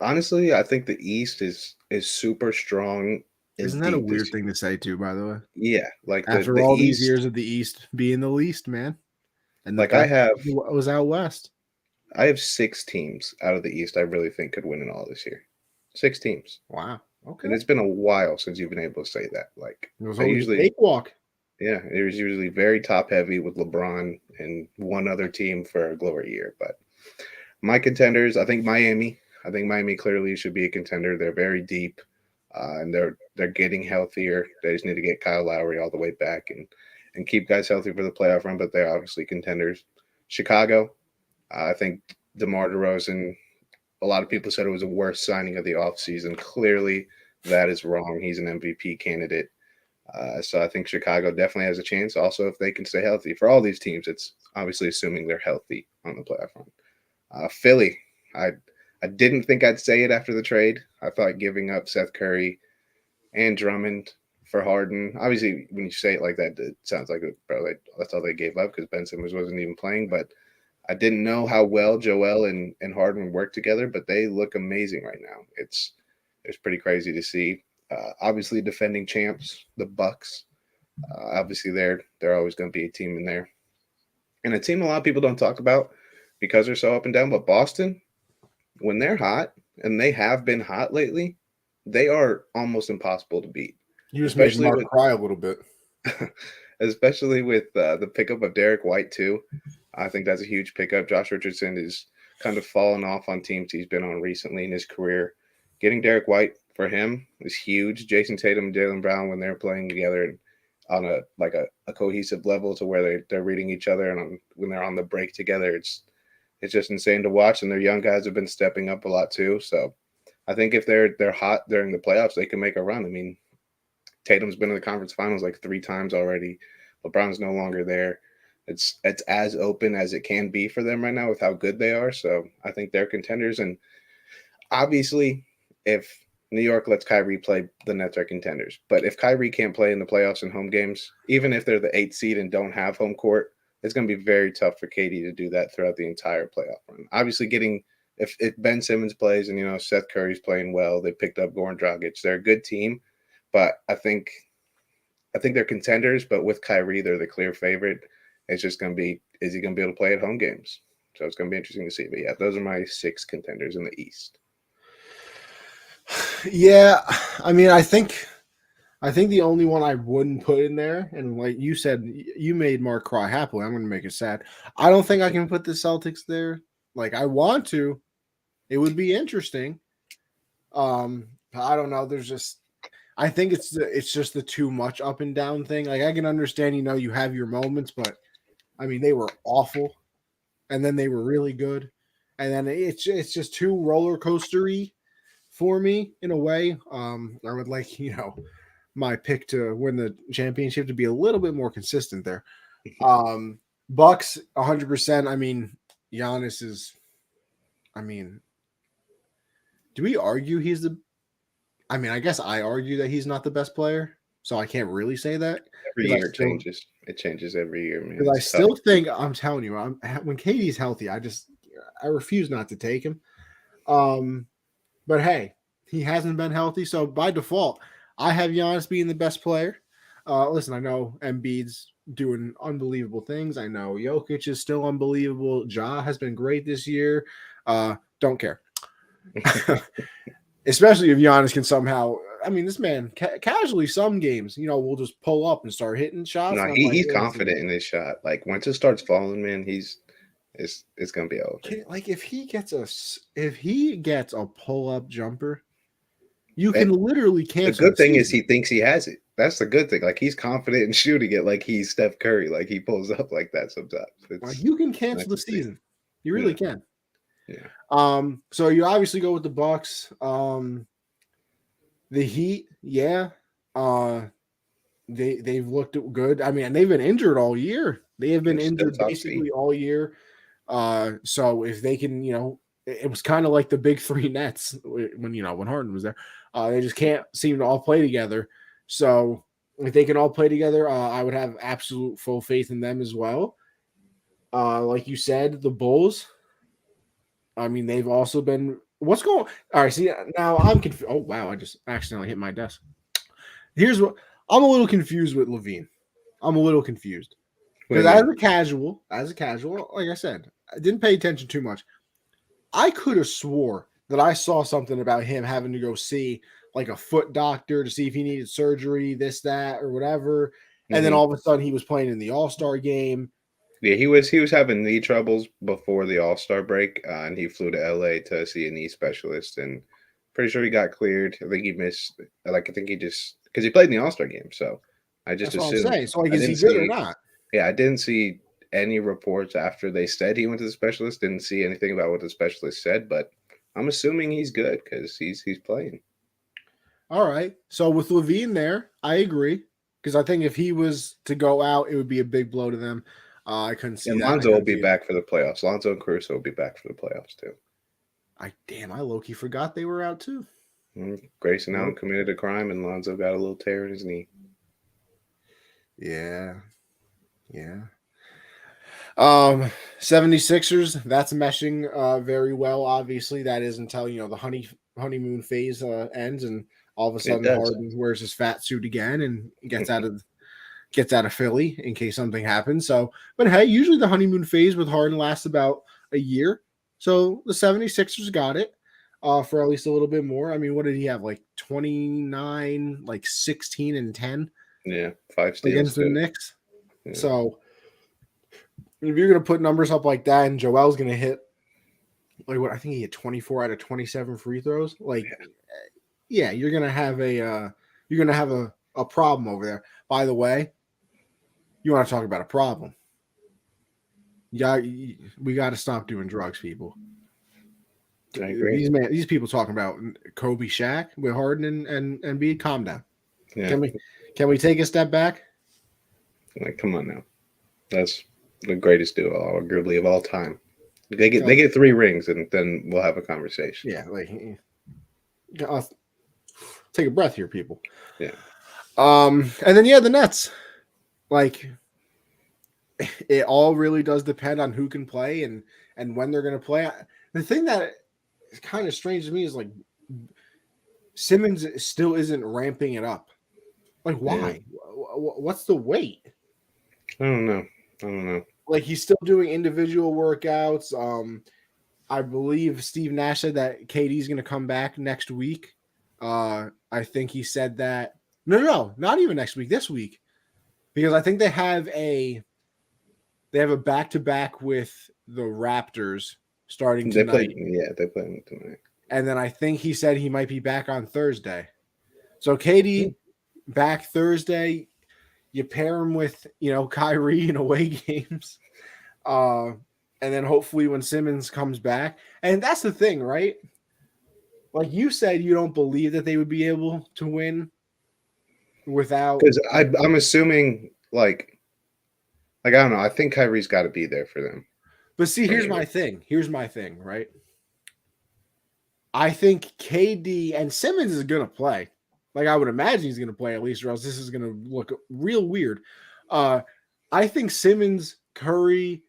Honestly, I think the East is super strong. Isn't that a weird thing to say too, by the way? Yeah. Like after all these years of the East being the least, man. And like I was out West. I have 6 teams out of the East I really think could win it all this year. 6 teams. Wow. Okay. And it's been a while since you've been able to say that. Like it was usually a cakewalk. Yeah, it was usually very top heavy with LeBron and one other team for a glory year. But my contenders, I think Miami clearly should be a contender. They're very deep, and they're getting healthier. They just need to get Kyle Lowry all the way back and keep guys healthy for the playoff run. But they're obviously contenders. Chicago, I think DeMar DeRozan. A lot of people said it was the worst signing of the offseason. Clearly, that is wrong. He's an MVP candidate. So I think Chicago definitely has a chance. Also, if they can stay healthy. For all these teams, it's obviously assuming they're healthy on the playoff run. Philly, I didn't think I'd say it after the trade. I thought giving up Seth Curry and Drummond for Harden. Obviously, when you say it like that, it sounds like probably that's all they gave up because Ben Simmons wasn't even playing. But I didn't know how well Joel and Harden work together, but they look amazing right now. It's pretty crazy to see. Obviously, defending champs, the Bucks. Obviously, they're always going to be a team in there, and a team a lot of people don't talk about because they're so up and down. But Boston, when they're hot, and they have been hot lately, they are almost impossible to beat. You just made Mark cry a little bit. Especially with the pickup of Derek White, too. I think that's a huge pickup. Josh Richardson is kind of fallen off on teams he's been on recently in his career. Getting Derek White for him is huge. Jason Tatum and Jaylen Brown, when they're playing together on a cohesive level to where they're reading each other, and when they're on the break together, it's just insane to watch. And their young guys have been stepping up a lot too. So I think if they're hot during the playoffs, they can make a run. I mean, Tatum's been in the conference finals like 3 times already. LeBron's no longer there. It's as open as it can be for them right now with how good they are. So I think they're contenders. And obviously, if New York lets Kyrie play, the Nets are contenders. But if Kyrie can't play in the playoffs and home games, even if they're the 8th seed and don't have home court, it's going to be very tough for KD to do that throughout the entire playoff run. Obviously, if Ben Simmons plays and Seth Curry's playing well, they picked up Goran Dragic. They're a good team, but I think they're contenders. But with Kyrie, they're the clear favorite. It's just going to be, is he going to be able to play at home games? So it's going to be interesting to see. But yeah, those are my 6 contenders in the East. Yeah, I mean, I think the only one I wouldn't put in there, and like you said, you made Mark cry happily. I'm going to make it sad. I don't think I can put the Celtics there. Like, I want to. It would be interesting. I don't know. I think it's just the too much up and down thing. Like, I can understand, you have your moments, but I mean, they were awful, and then they were really good, and then it's just too roller coastery for me in a way. I would like, my pick to win the championship to be a little bit more consistent there. Bucks 100%. I mean, Giannis is. I mean, do we argue he's the? I mean, I guess I argue that he's not the best player, so I can't really say that. Every year it changes. It changes every year, man. Because I still think, I'm telling you, when KD's healthy, I refuse not to take him. But hey, he hasn't been healthy, so by default, I have Giannis being the best player. Listen, I know Embiid's doing unbelievable things. I know Jokic is still unbelievable. Ja has been great this year. Don't care. Especially if Giannis can somehow, I mean, this man casually some games, will just pull up and start hitting shots. No, he's confident in his shot. Like once it starts falling, man, it's gonna be over. Like if he gets a pull up jumper, you can literally cancel. The good thing is he thinks he has it. That's the good thing. Like he's confident in shooting it, like he's Steph Curry. Like he pulls up like that sometimes. Like you can cancel the season. You really can. Yeah. So you obviously go with the Bucks. The Heat, yeah. They've looked good. I mean, they've been injured all year. They have been injured basically all year. So if they can, it was kind of like the big 3 Nets when Harden was there. They just can't seem to all play together. So if they can all play together, I would have absolute full faith in them as well. Like you said, the Bulls. I mean, they've also been. What's going? All right, see now I'm confused. Oh wow, I just accidentally hit my desk. Here's what I'm a little confused with Levine. I'm a little confused because as a casual, like I said, I didn't pay attention too much. I could have swore that I saw something about him having to go see like a foot doctor to see if he needed surgery, this, that, or whatever. And then all of a sudden he was playing in the All-Star game. Yeah, he was having knee troubles before the All-Star break, and he flew to LA to see a knee specialist, and pretty sure he got cleared. I think he missed. I think he just because he played in the All-Star game, so I just assumed. What I'm saying. So like, is he good or not? Yeah, I didn't see any reports after they said he went to the specialist. Didn't see anything about what the specialist said, but I'm assuming he's good because he's playing. All right. So with Levine there, I agree because I think if he was to go out, it would be a big blow to them. I couldn't see that. Lonzo will be back for the playoffs. Lonzo and Caruso will be back for the playoffs too. I low-key forgot they were out too. Grayson Allen committed a crime, and Lonzo got a little tear in his knee. Yeah. 76ers, that's meshing very well. Obviously, that is until the honeymoon phase ends, and all of a sudden Harden wears his fat suit again and gets out of gets out of Philly in case something happens. So, but hey, usually the honeymoon phase with Harden lasts about a year. So the 76ers got it for at least a little bit more. I mean, what did he have? Like 29, like 16 and 10? Yeah, 5 steals against the Knicks. Yeah. So if you're going to put numbers up like that and Joel's going to hit, like what I think he hit 24 out of 27 free throws, like, yeah, you're going to have a problem over there. By the way, you want to talk about a problem? Yeah, we got to stop doing drugs, people. I agree. These people talking about Kobe, Shaq with Harden and Beal. Calm down. Yeah. Can we take a step back? Like, come on now. That's the greatest duo, arguably, of all time. They get 3 rings, and then we'll have a conversation. Yeah, like take a breath here, people. Yeah. And then the Nets. Like, it all really does depend on who can play and when they're going to play. The thing that is kind of strange to me is like Simmons still isn't ramping it up. Like, why? Yeah. What's the wait? I don't know. Like, he's still doing individual workouts. I believe Steve Nash said that KD's going to come back next week. I think he said that. No, not even next week. This week, because I think they have a back-to-back with the Raptors starting tonight. They play tonight. And then I think he said he might be back on Thursday. So KD back Thursday. You pair him with, Kyrie in away games. And then hopefully when Simmons comes back. And that's the thing, right? Like you said, you don't believe that they would be able to win without. Because I'm assuming, like, I don't know. I think Kyrie's got to be there for them. But see, here's my thing, right? I think KD and Simmons is going to play. Like, I would imagine he's going to play at least, or else this is going to look real weird. I think Simmons, Curry,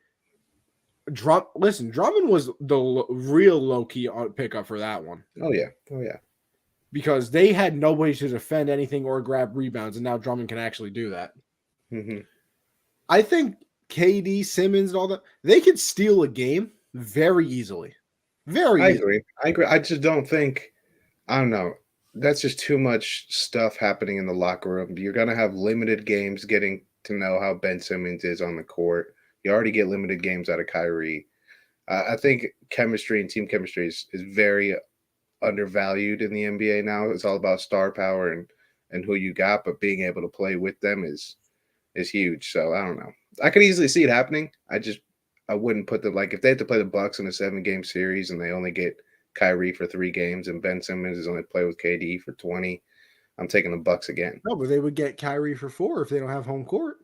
Drummond was the real low-key pickup for that one. Oh, yeah. Because they had nobody to defend anything or grab rebounds, and now Drummond can actually do that. Mm-hmm. I think KD, Simmons, and all that, they could steal a game very easily. I agree. I just don't think, I don't know. That's just too much stuff happening in the locker room. You're going to have limited games getting to know how Ben Simmons is on the court. You already get limited games out of Kyrie. I think chemistry and team chemistry is very undervalued in the NBA now. It's all about star power and who you got, but being able to play with them is huge. So I don't know. I could easily see it happening. I wouldn't put them, like, if they had to play the Bucks in a 7-game series and they only get Kyrie for 3 games and Ben Simmons is only play with KD for 20, I'm taking the Bucks again. No, but they would get Kyrie for 4 if they don't have home court.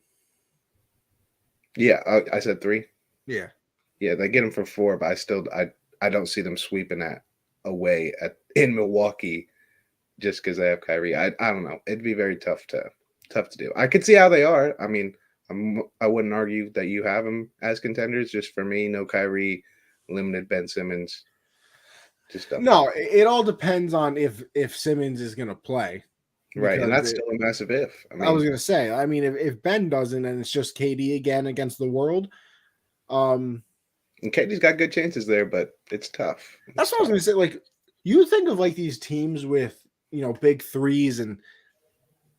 Yeah, I said 3. Yeah, they get him for 4, but I don't see them sweeping that away in Milwaukee just because they have Kyrie. I don't know. It'd be very tough to do. I could see how they are. I mean, I wouldn't argue that you have them as contenders. Just for me, no Kyrie, limited Ben Simmons. No, it all depends on if Simmons is going to play. Right, and that's still a massive if. I was going to say, if Ben doesn't and it's just KD again against the world. And KD's got good chances there, but it's tough. That's what I was going to say. Like, you think of like these teams with, big threes and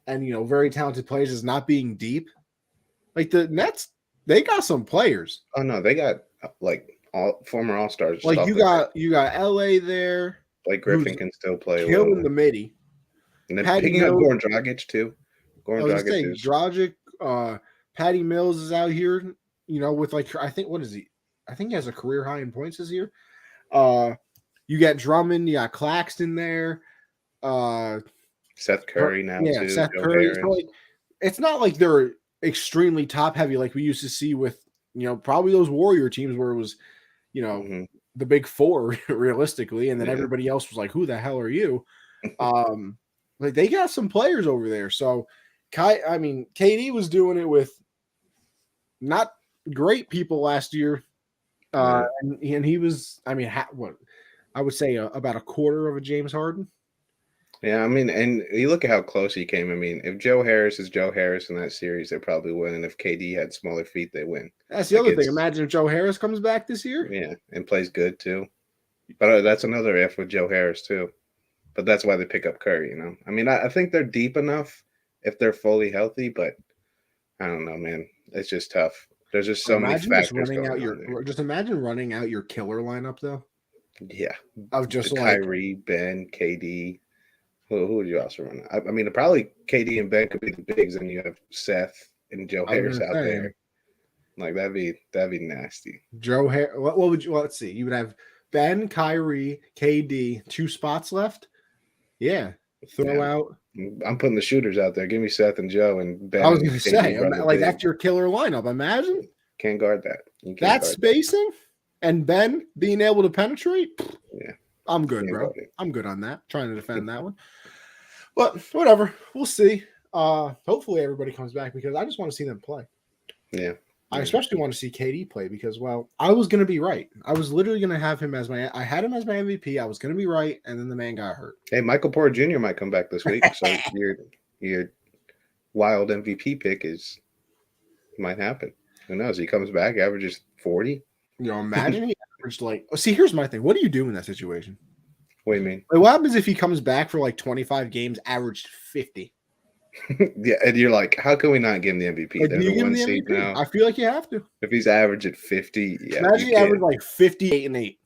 very talented players as not being deep. Like the Nets, they got some players. Oh no, they got like all former All-Stars. Like you got LA there. Like Griffin can still play. Killing the midi. And then picking up Goran Dragic too. Dragic, Patty Mills is out here, with like, I think, what is he? I think he has a career high in points this year. You got Drummond, you got Claxton there. Seth Curry now too. Seth Curry. So like, it's not like they're extremely top heavy like we used to see with, probably those Warrior teams where it was, the big 4 realistically, and then everybody else was like, who the hell are you? Like they got some players over there. So KD was doing it with not great people last year. And he was, what I would say about a quarter of a James Harden. Yeah, I mean, and you look at how close he came. I mean, if Joe Harris is Joe Harris in that series, they probably win. And if KD had smaller feet, they win. That's the other thing. Imagine if Joe Harris comes back this year. Yeah, and plays good too. But that's another if with Joe Harris too. But that's why they pick up Curry, I mean, I think they're deep enough if they're fully healthy, but I don't know, man. It's just tough. There's just so many factors going on there. Just imagine running out your killer lineup, though. Yeah. Of just Kyrie, Ben, KD. Who would you also run? I mean, probably KD and Ben could be the bigs, and you have Seth and Joe Harris out there. Like that'd be nasty. Joe Harris. What would you? Well, let's see. You would have Ben, Kyrie, KD, 2 spots left. Yeah. Throw out. I'm putting the shooters out there. Give me Seth and Joe and Ben. I was going to say, like that's your killer lineup. Imagine. Can't guard that. That spacing and Ben being able to penetrate. Yeah. I'm good, bro. I'm good on that. Trying to defend that one. But whatever. We'll see. Hopefully everybody comes back because I just want to see them play. Yeah. I especially want to see KD play because, well, I was going to be right. I was literally going to have him as I had him as my MVP. I was going to be right, and then the man got hurt. Hey, Michael Porter Jr. might come back this week, so your wild MVP pick might happen. Who knows? He comes back, averages 40. Imagine he averaged see, here's my thing. What do you do in that situation? What do you mean? What happens if he comes back for 25 games, averaged 50? Yeah, and you're like, how can we not give him the MVP? Do you give him the MVP? Now. I feel like you have to. If he's averaged at 50, yeah. Imagine he averaged 58 and 8.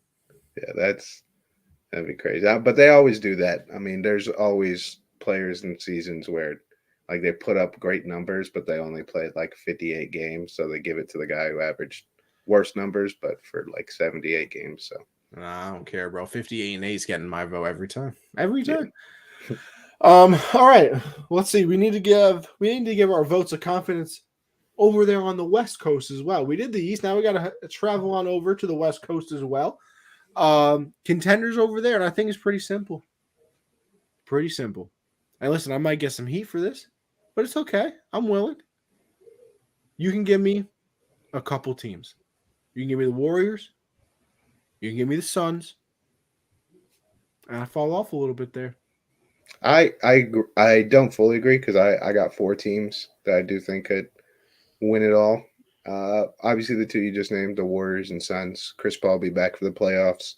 Yeah, that'd be crazy. But they always do that. I mean, there's always players in seasons where they put up great numbers, but they only played 58 games, so they give it to the guy who averaged worse numbers, but for 78 games. So I don't care, bro. 58 and 8 is getting my vote every time. Every time. Yeah. All right. Let's see. We need to give our votes of confidence over there on the West Coast as well. We did the East. Now we got to travel on over to the West Coast as well. Contenders over there, and I think it's pretty simple. Pretty simple. And listen, I might get some heat for this, but it's okay. I'm willing. You can give me a couple teams. You can give me the Warriors. You can give me the Suns. And I fall off a little bit there. I don't fully agree because I got 4 teams that I do think could win it all. Obviously, the 2 you just named, the Warriors and Suns. Chris Paul will be back for the playoffs.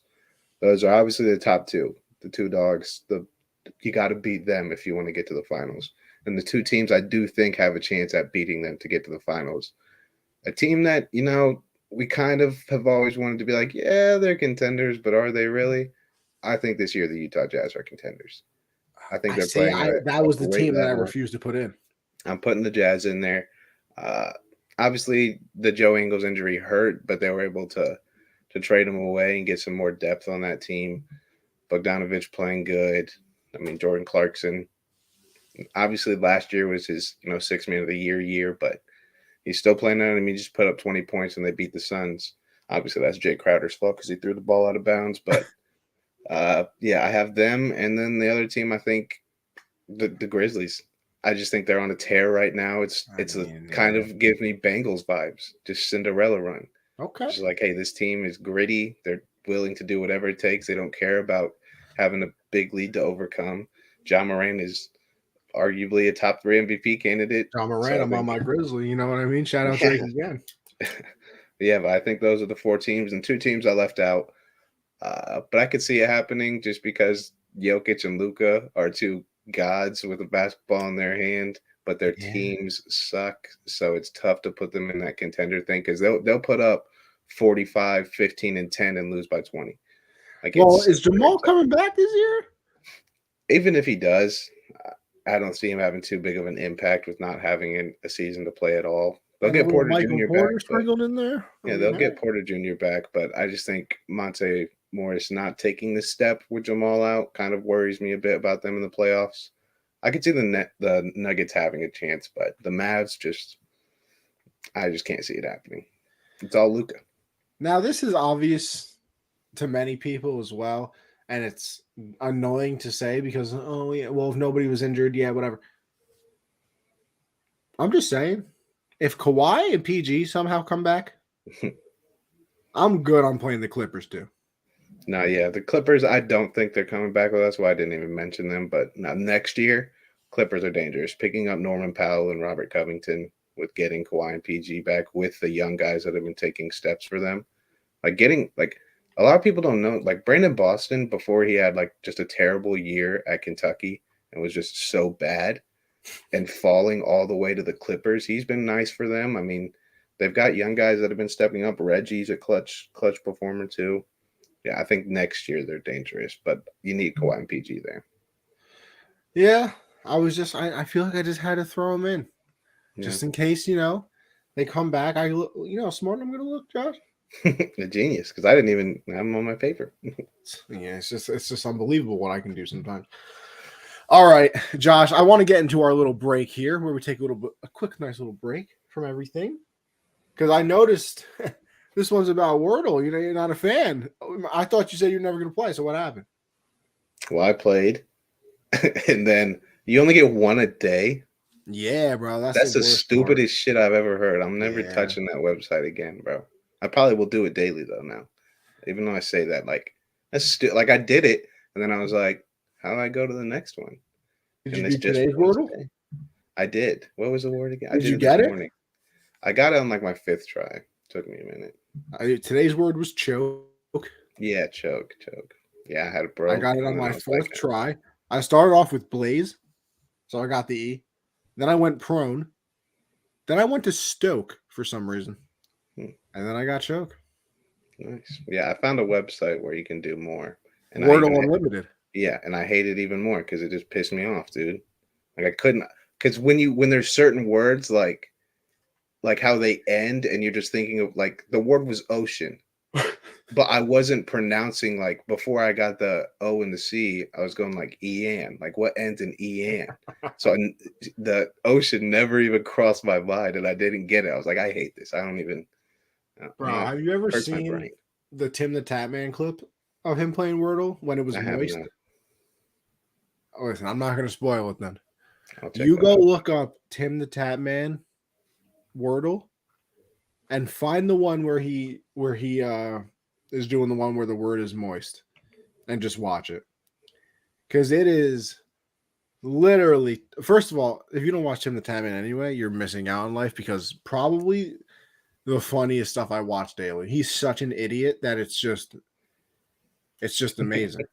Those are obviously the top 2, the 2 dogs. You got to beat them if you want to get to the finals. And the 2 teams I do think have a chance at beating them to get to the finals. A team that, we kind of have always wanted to be like, yeah, they're contenders, but are they really? I think this year the Utah Jazz are contenders. I think they're playing. That was the team that I refused to put in. I'm putting the Jazz in there. Obviously, the Joe Ingles injury hurt, but they were able to trade him away and get some more depth on that team. Bogdanovich playing good. I mean, Jordan Clarkson. Obviously, last year was his 6th man of the year, but he's still playing on him. He just put up 20 points and they beat the Suns. Obviously, that's Jay Crowder's fault because he threw the ball out of bounds, but. Yeah, I have them, and then the other team, I think, the Grizzlies. I just think they're on a tear right now. Kind of give me Bengals vibes, just Cinderella run. Okay, just hey, this team is gritty. They're willing to do whatever it takes. They don't care about having a big lead to overcome. John Moran is arguably a top 3 MVP candidate. John Moran, I'm on my Grizzly. You know what I mean? Shout out to him again. Yeah, but I think those are the 4 teams, and 2 teams I left out. But I could see it happening just because Jokic and Luka are 2 gods with a basketball in their hand, but their teams suck. So it's tough to put them in that contender thing because they'll put up 45, 15, and 10 and lose by 20. Is Jamal coming back this year? Even if he does, I don't see him having too big of an impact with not having a season to play at all. They'll get Porter Jr. back. Sprinkled in there. Yeah, they'll get Porter Jr. back, but I just think Monte Morris not taking this step with Jamal out kind of worries me a bit about them in the playoffs. I could see the Nuggets having a chance, but the Mavs I just can't see it happening. It's all Luka. Now, this is obvious to many people as well, and it's annoying to say because, if nobody was injured, whatever. I'm just saying, if Kawhi and PG somehow come back, I'm good on playing the Clippers too. No, yeah, the Clippers, I don't think they're coming back. Well, that's why I didn't even mention them. But now next year, Clippers are dangerous. Picking up Norman Powell and Robert Covington with getting Kawhi and PG back with the young guys that have been taking steps for them. Like getting like a lot of people don't know, like Brandon Boston before he had like just a terrible year at Kentucky and was just so bad and falling all the way to the Clippers. He's been nice for them. I mean, they've got young guys that have been stepping up. Reggie's a clutch performer too. Yeah, I think next year they're dangerous, but you need Kawhi and PG there. Yeah, I feel like I just had to throw them in. Just in case, they come back. How smart I'm going to look, Josh. A genius, because I didn't even have them on my paper. Yeah, it's just unbelievable what I can do sometimes. All right, Josh, I want to get into our little break here where we take a quick, nice little break from everything. Because I noticed this one's about Wordle. You're not a fan. I thought you said you're never going to play, so what happened? Well, I played, and then you only get one a day. Yeah, bro. That's the stupidest shit I've ever heard. I'm never touching that website again, bro. I probably will do it daily though now, even though I say that. Like that's like I did it, and then I was like, "How do I go to the next one?" Did you do today's Wordle? I did. What was the word again? Did you get it? I got it on like my 5th try. Took me a minute. Today's word was choke. Yeah, choke. Yeah, I had a bro. I got it on my 4th try. I started off with Blaze, so I got the E. Then I went prone. Then I went to Stoke for some reason. And then I got choke. Nice. Yeah, I found a website where you can do more. And Wordle Unlimited. Yeah, and I hate it even more because it just pissed me off, dude. Like I couldn't, because when there's certain words like how they end, and you're just thinking of like the word was ocean, but I wasn't pronouncing like before I got the O and the C, I was going like Ian, like what ends in Ian. So the ocean never even crossed my mind, and I didn't get it. I was like, I hate this. I don't even. Bro, have you ever seen the Tim the Tatman clip of him playing Wordle when it was moist? Oh, listen, I'm not going to spoil it then. You go look up Tim the Tatman Wordle and find the one where he is doing the one where the word is moist and just watch it. Because it is literally, first of all, if you don't watch Tim the Tatman anyway, you're missing out on life because probably the funniest stuff I watch daily. He's such an idiot that it's just amazing.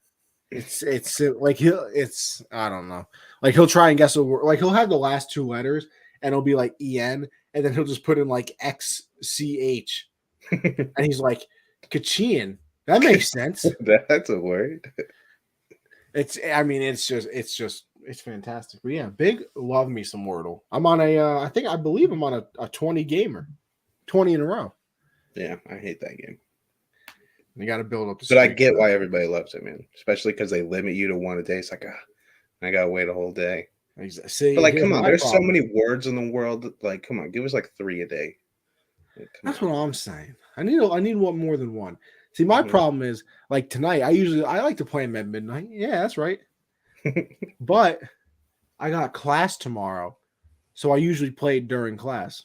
It's like I don't know. Like he'll try and guess a word. Like he'll have the last 2 letters and it'll be like EN, and then he'll just put in like XCH, and he's like Kachian. That makes sense. That's a word. It's fantastic. But yeah, big love me some Wordle. I'm on I believe I'm on a 20 gamer. 20 in a row. Yeah, I hate that game. You got to build up. But I get why everybody loves it, man. Especially because they limit you to one a day. It's like, I got to wait a whole day. See, but like, come on, there's so many words in the world. Like, come on, give us like 3 a day. That's what I'm saying. I need one more than one. See, my problem is like tonight. I like to play them at midnight. Yeah, that's right. But I got class tomorrow, so I usually play during class.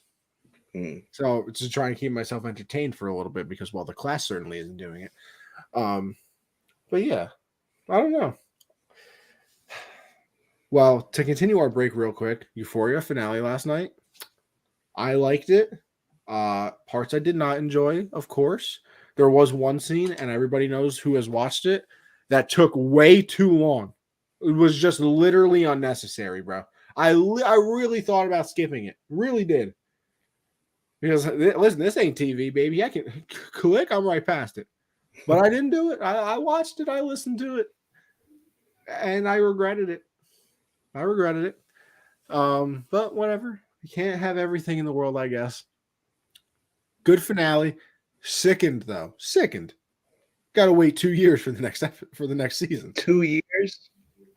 So it's just trying to keep myself entertained for a little bit because, well, the class certainly isn't doing it. But yeah, I don't know. Well, to continue our break real quick, Euphoria finale last night. I liked it. Parts I did not enjoy, of course. There was one scene, and everybody knows who has watched it, that took way too long. It was just literally unnecessary, bro. I really thought about skipping it. Really did. Because, listen, this ain't TV, baby. I can click, I'm right past it. But I didn't do it. I watched it. I listened to it. And I regretted it. But whatever. You can't have everything in the world, I guess. Good finale. Sickened, though. Sickened. Got to wait 2 years for the next season. 2 years?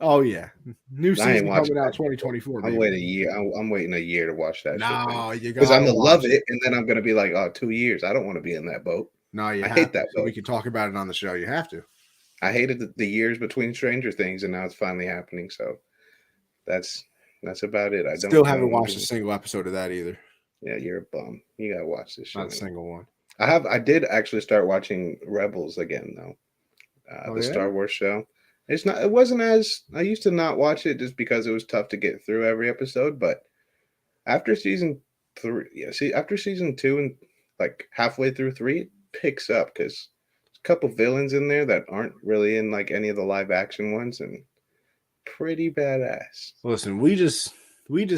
Oh, yeah. New season coming out 2024. I'm waiting a year. I'm waiting a year to watch that. No, you got because I'm gonna love it, and then I'm gonna be like, 2 years. I don't want to be in that boat. No, I hate that boat. So we can talk about it on the show. You have to. I hated the years between Stranger Things, and now it's finally happening. So that's about it. I still haven't watched a single episode of that either. Yeah, you're a bum. You gotta watch this show. Not a single one. I did actually start watching Rebels again though. Star Wars show. It wasn't as, I used to not watch it just because it was tough to get through every episode, but after season 2 and like halfway through 3, it picks up because there's a couple villains in there that aren't really in like any of the live action ones, and pretty badass. Listen, we just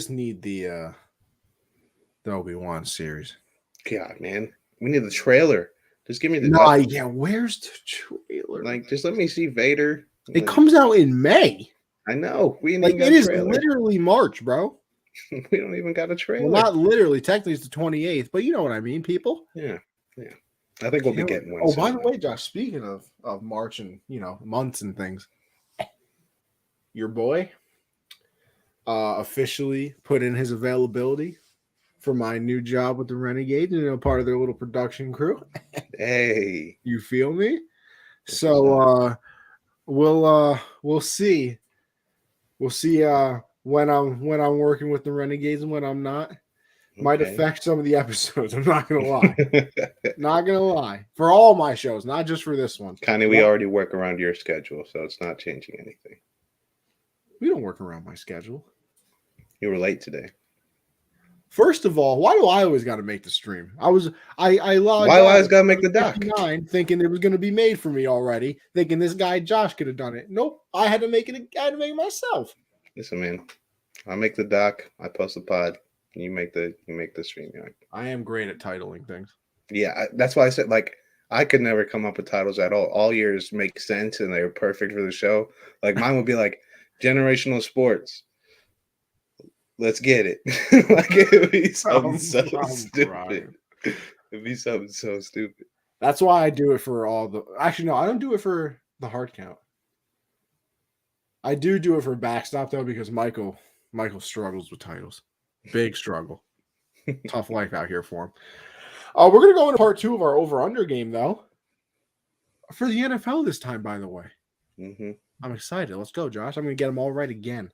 need the Obi-Wan series. God, man, we need the trailer. Just give me the. Where's the trailer? Like, just let me see Vader. It comes out in May. I know. It is literally March, bro. We don't even got a trailer. Well, not literally. Technically, it's the 28th, but you know what I mean, people. Yeah. I think we'll be getting one. Oh, by the way, Josh, speaking of March and months and things, your boy officially put in his availability for my new job with the Renegades, part of their little production crew. Hey, you feel me? So we'll see. We'll see when I'm working with the Renegades and when I'm not. Might affect some of the episodes. I'm not gonna lie. Not gonna lie. For all my shows, not just for this one. Connie, we already work around your schedule, so it's not changing anything. We don't work around my schedule. You were late today. First of all, why do I always got to make the stream? I logged. Why do I always got to make the doc? Thinking it was going to be made for me already. Thinking this guy Josh could have done it. Nope, I had to make it. I had to make it myself. Listen, man, I make the doc. I post the pod. You make the stream. I am great at titling things. Yeah, that's why I said I could never come up with titles at all. All yours make sense and they're perfect for the show. Like mine would be like generational sports. Let's get it. It'd be something so stupid. It'd be something so stupid. That's why I do it for all the. Actually, no, I don't do it for the hard count. I do it for backstop though because Michael struggles with titles. Big struggle. Tough life out here for him. We're gonna go into part 2 of our over/under game though. For the NFL this time, by the way. Mm-hmm. I'm excited. Let's go, Josh. I'm gonna get them all right again.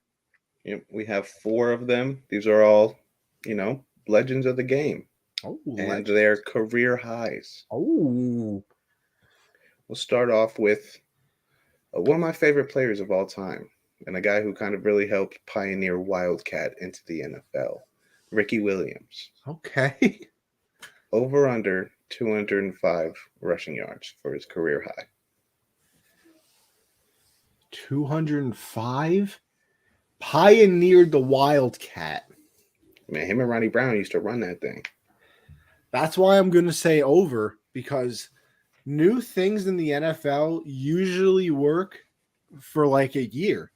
Yep, we have 4 of them. These are all, legends of the game. Oh, and their career highs. Oh. We'll start off with one of my favorite players of all time, and a guy who kind of really helped pioneer Wildcat into the NFL, Ricky Williams. Okay. Over under 205 rushing yards for his career high. 205? Pioneered the Wildcat. Man, him and Ronnie Brown used to run that thing. That's why I'm going to say over, because new things in the NFL usually work for like a year.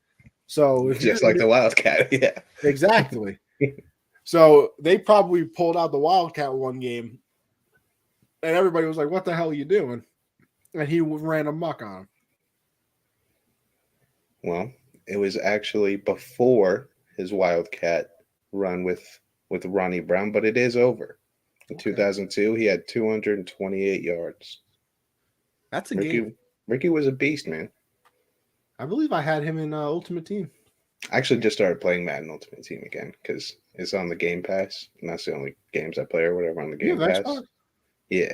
So just like the Wildcat, yeah. Exactly. So they probably pulled out the Wildcat one game, and everybody was like, what the hell are you doing? And he ran amok on him. Well, it was actually before his Wildcat run with Ronnie Brown, but it is over. In 2002, he had 228 yards. That's a game. Ricky was a beast, man. I believe I had him in Ultimate Team. I actually just started playing Madden Ultimate Team again because it's on the Game Pass, and that's the only games I play or whatever on the Game Pass. Yeah.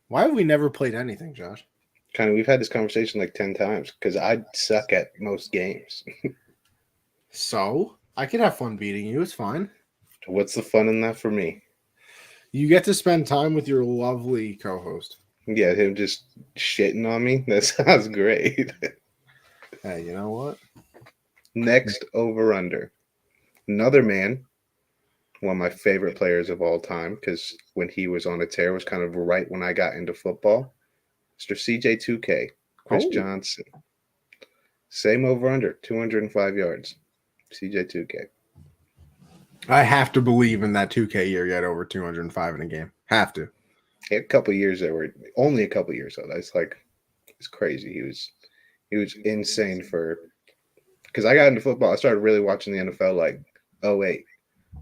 Why have we never played anything, Josh? We've had this conversation like 10 times because I suck at most games. So I could have fun beating you. It's fine. What's the fun in that for me? You get to spend time with your lovely co-host. Yeah, him just shitting on me. That sounds great. Hey, you know what? Next over/under. Another man, one of my favorite players of all time, because when he was on a tear was kind of right when I got into football. Mr. CJ2K, Chris Johnson. Same over/under, 205 yards. CJ2K. I have to believe in that 2K year yet over 205 in a game. Have to. A couple years there were only a couple years though. That's it's crazy. He was insane because I got into football. I started really watching the NFL like 08.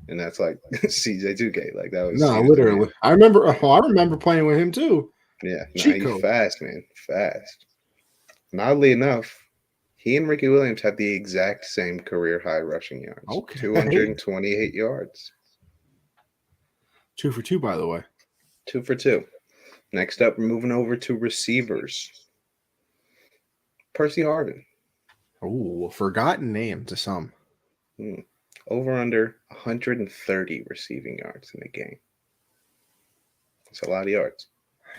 And that's like CJ2K. Like that was literally. I remember playing with him too. Yeah, he's fast, man. Fast. And oddly enough, he and Ricky Williams had the exact same career high rushing yards. Okay. 228 yards. 2 for 2, by the way. 2 for 2. Next up, moving over to receivers. Percy Harvin. Oh, forgotten name to some. Over under 130 receiving yards in a game. It's a lot of yards.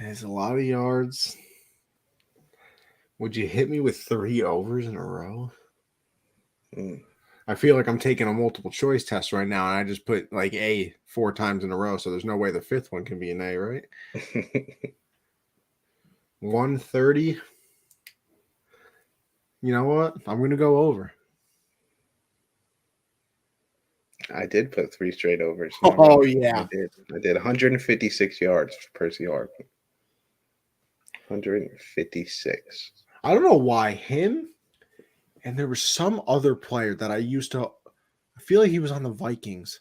It's a lot of yards. Would you hit me with 3 overs in a row? I feel like I'm taking a multiple choice test right now, and I just put like A 4 times in a row, so there's no way the 5th one can be an A, right? 130. You know what? I'm going to go over. I did put 3 straight overs. Oh, yeah. I did 156 yards for Percy Harvin. 156. I don't know why him, and there was some other player that I feel like he was on the Vikings.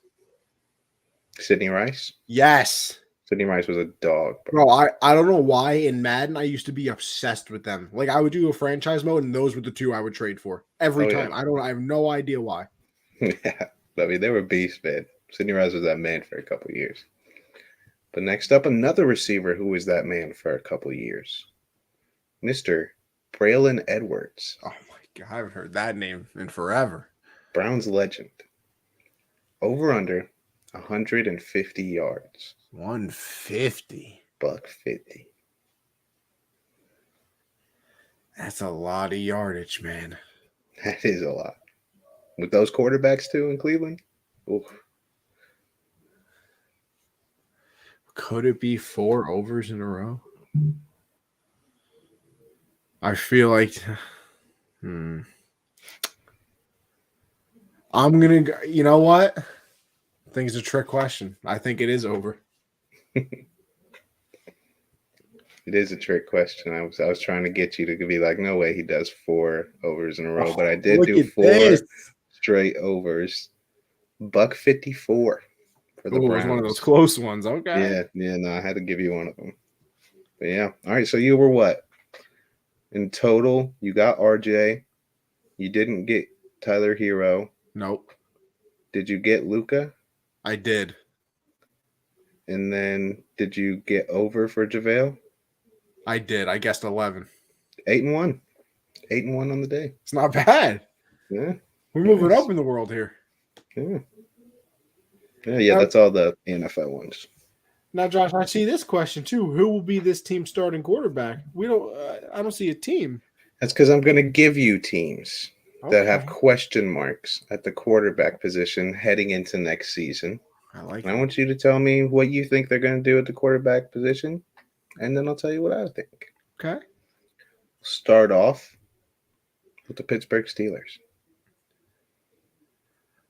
Sidney Rice? Yes. Sidney Rice was a dog. Bro, I don't know why in Madden I used to be obsessed with them. Like I would do a franchise mode, and those were the 2 I would trade for every time. Yeah. I have no idea why. Yeah. I mean, they were beasts, man. Sidney Rice was that man for a couple of years. But next up, another receiver who was that man for a couple of years. Mr. Braelyn Edwards. Oh, my God. I haven't heard that name in forever. Browns legend. Over under 150 yards. 150. $150. That's a lot of yardage, man. That is a lot. With those quarterbacks, too, in Cleveland? Oof. Could it be 4 overs in a row? I feel like I'm going to – you know what? I think it's a trick question. I think it is over. It is a trick question. I was trying to get you to be like, no way he does 4 overs in a row, but I did do 4 straight overs. $154 for the Browns. It was one of those close ones. Okay. Yeah. No, I had to give you one of them. But yeah. All right. So you were what? In total, you got RJ. You didn't get Tyler Hero. Nope. Did you get Luka? I did. And then did you get over for JaVale? I did. I guessed 11. 8-1. 8-1 on the day. It's not bad. Yeah. We're moving up in the world here. Yeah. Yeah, that's all the NFL ones. Now, Josh, I see this question too. Who will be this team's starting quarterback? I don't see a team. That's because I'm going to give you teams that have question marks at the quarterback position heading into next season. I want you to tell me what you think they're going to do at the quarterback position, and then I'll tell you what I think. Okay. Start off with the Pittsburgh Steelers.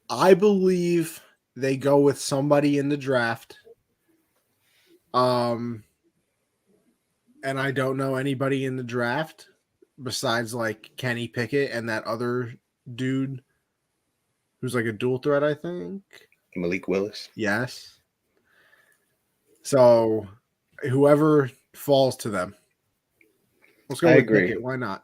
I believe they go with somebody in the draft. And I don't know anybody in the draft besides like Kenny Pickett and that other dude who's like a dual threat, I think. Malik Willis. Yes. So whoever falls to them. Let's go with Pickett. Why not?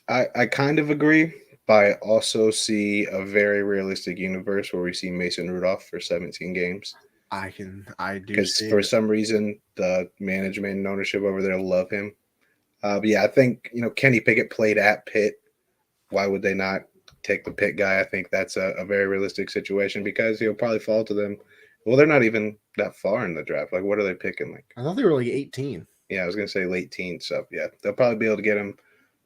I kind of agree. But I also see a very realistic universe where we see Mason Rudolph for 17 games. I do. Because for some reason, the management and ownership over there love him. But yeah, I think, Kenny Pickett played at Pitt. Why would they not take the Pitt guy? I think that's a very realistic situation because he'll probably fall to them. Well, they're not even that far in the draft. Like, what are they picking? Like, I thought they were like 18. Yeah, I was going to say late teens. So, yeah, they'll probably be able to get him.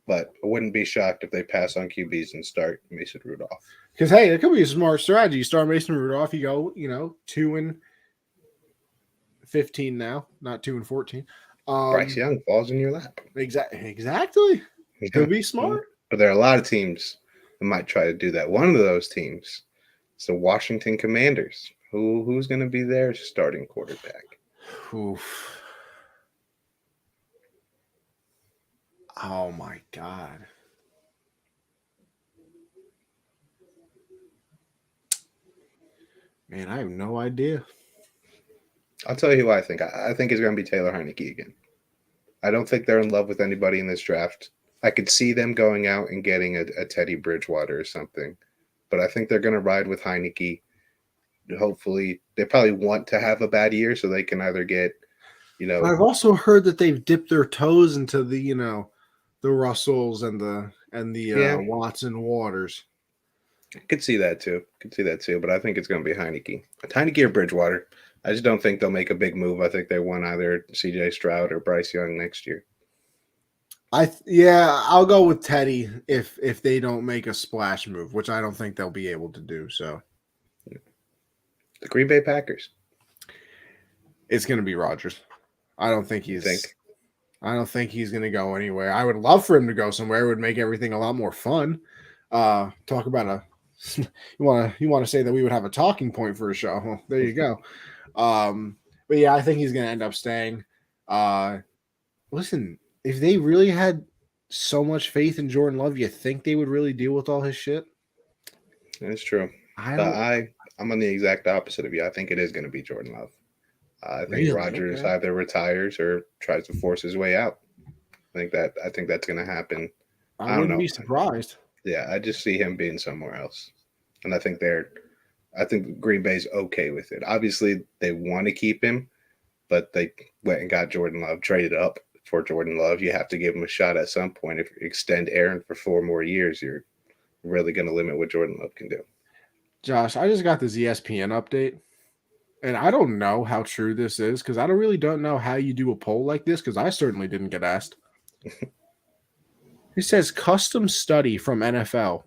But I wouldn't be shocked if they pass on QBs and start Mason Rudolph. Because, hey, it could be a smart strategy. You start Mason Rudolph, you go, 2-15 now, not 2-14. Bryce Young falls in your lap. Exactly. Yeah. Could be smart. But there are a lot of teams that might try to do that. One of those teams is the Washington Commanders. Who's going to be their starting quarterback? Oof. Oh, my God. Man, I have no idea. I'll tell you who I think. I think it's going to be Taylor Heineke again. I don't think they're in love with anybody in this draft. I could see them going out and getting a Teddy Bridgewater or something. But I think they're going to ride with Heineke. Hopefully, they probably want to have a bad year so they can either get, I've also heard that they've dipped their toes into the Russells and the Watson Waters. I could see that too. But I think it's going to be Heineke or Bridgewater. I just don't think they'll make a big move. I think they want either C.J. Stroud or Bryce Young next year. I'll go with Teddy if they don't make a splash move, which I don't think they'll be able to do. So, the Green Bay Packers. It's going to be Rodgers. I don't think he's going to go anywhere. I would love for him to go somewhere. It would make everything a lot more fun. Talk about you want to say that we would have a talking point for a show. Well, there you go. But yeah, I think he's going to end up staying. Listen, if they really had so much faith in Jordan Love, you think they would really deal with all his shit? That's true. I'm on the exact opposite of you. I think it is going to be Jordan Love. I think Rodgers either retires or tries to force his way out. I think that's going to happen. I wouldn't be surprised. Yeah, I just see him being somewhere else, and I think Green Bay's okay with it. Obviously, they want to keep him, but they went and got Jordan Love, traded up for Jordan Love. You have to give him a shot at some point. If you extend Aaron for 4 more years, you're really going to limit what Jordan Love can do. Josh, I just got this ESPN update. And I don't know how true this is because I don't know how you do a poll like this because I certainly didn't get asked. It says custom study from NFL.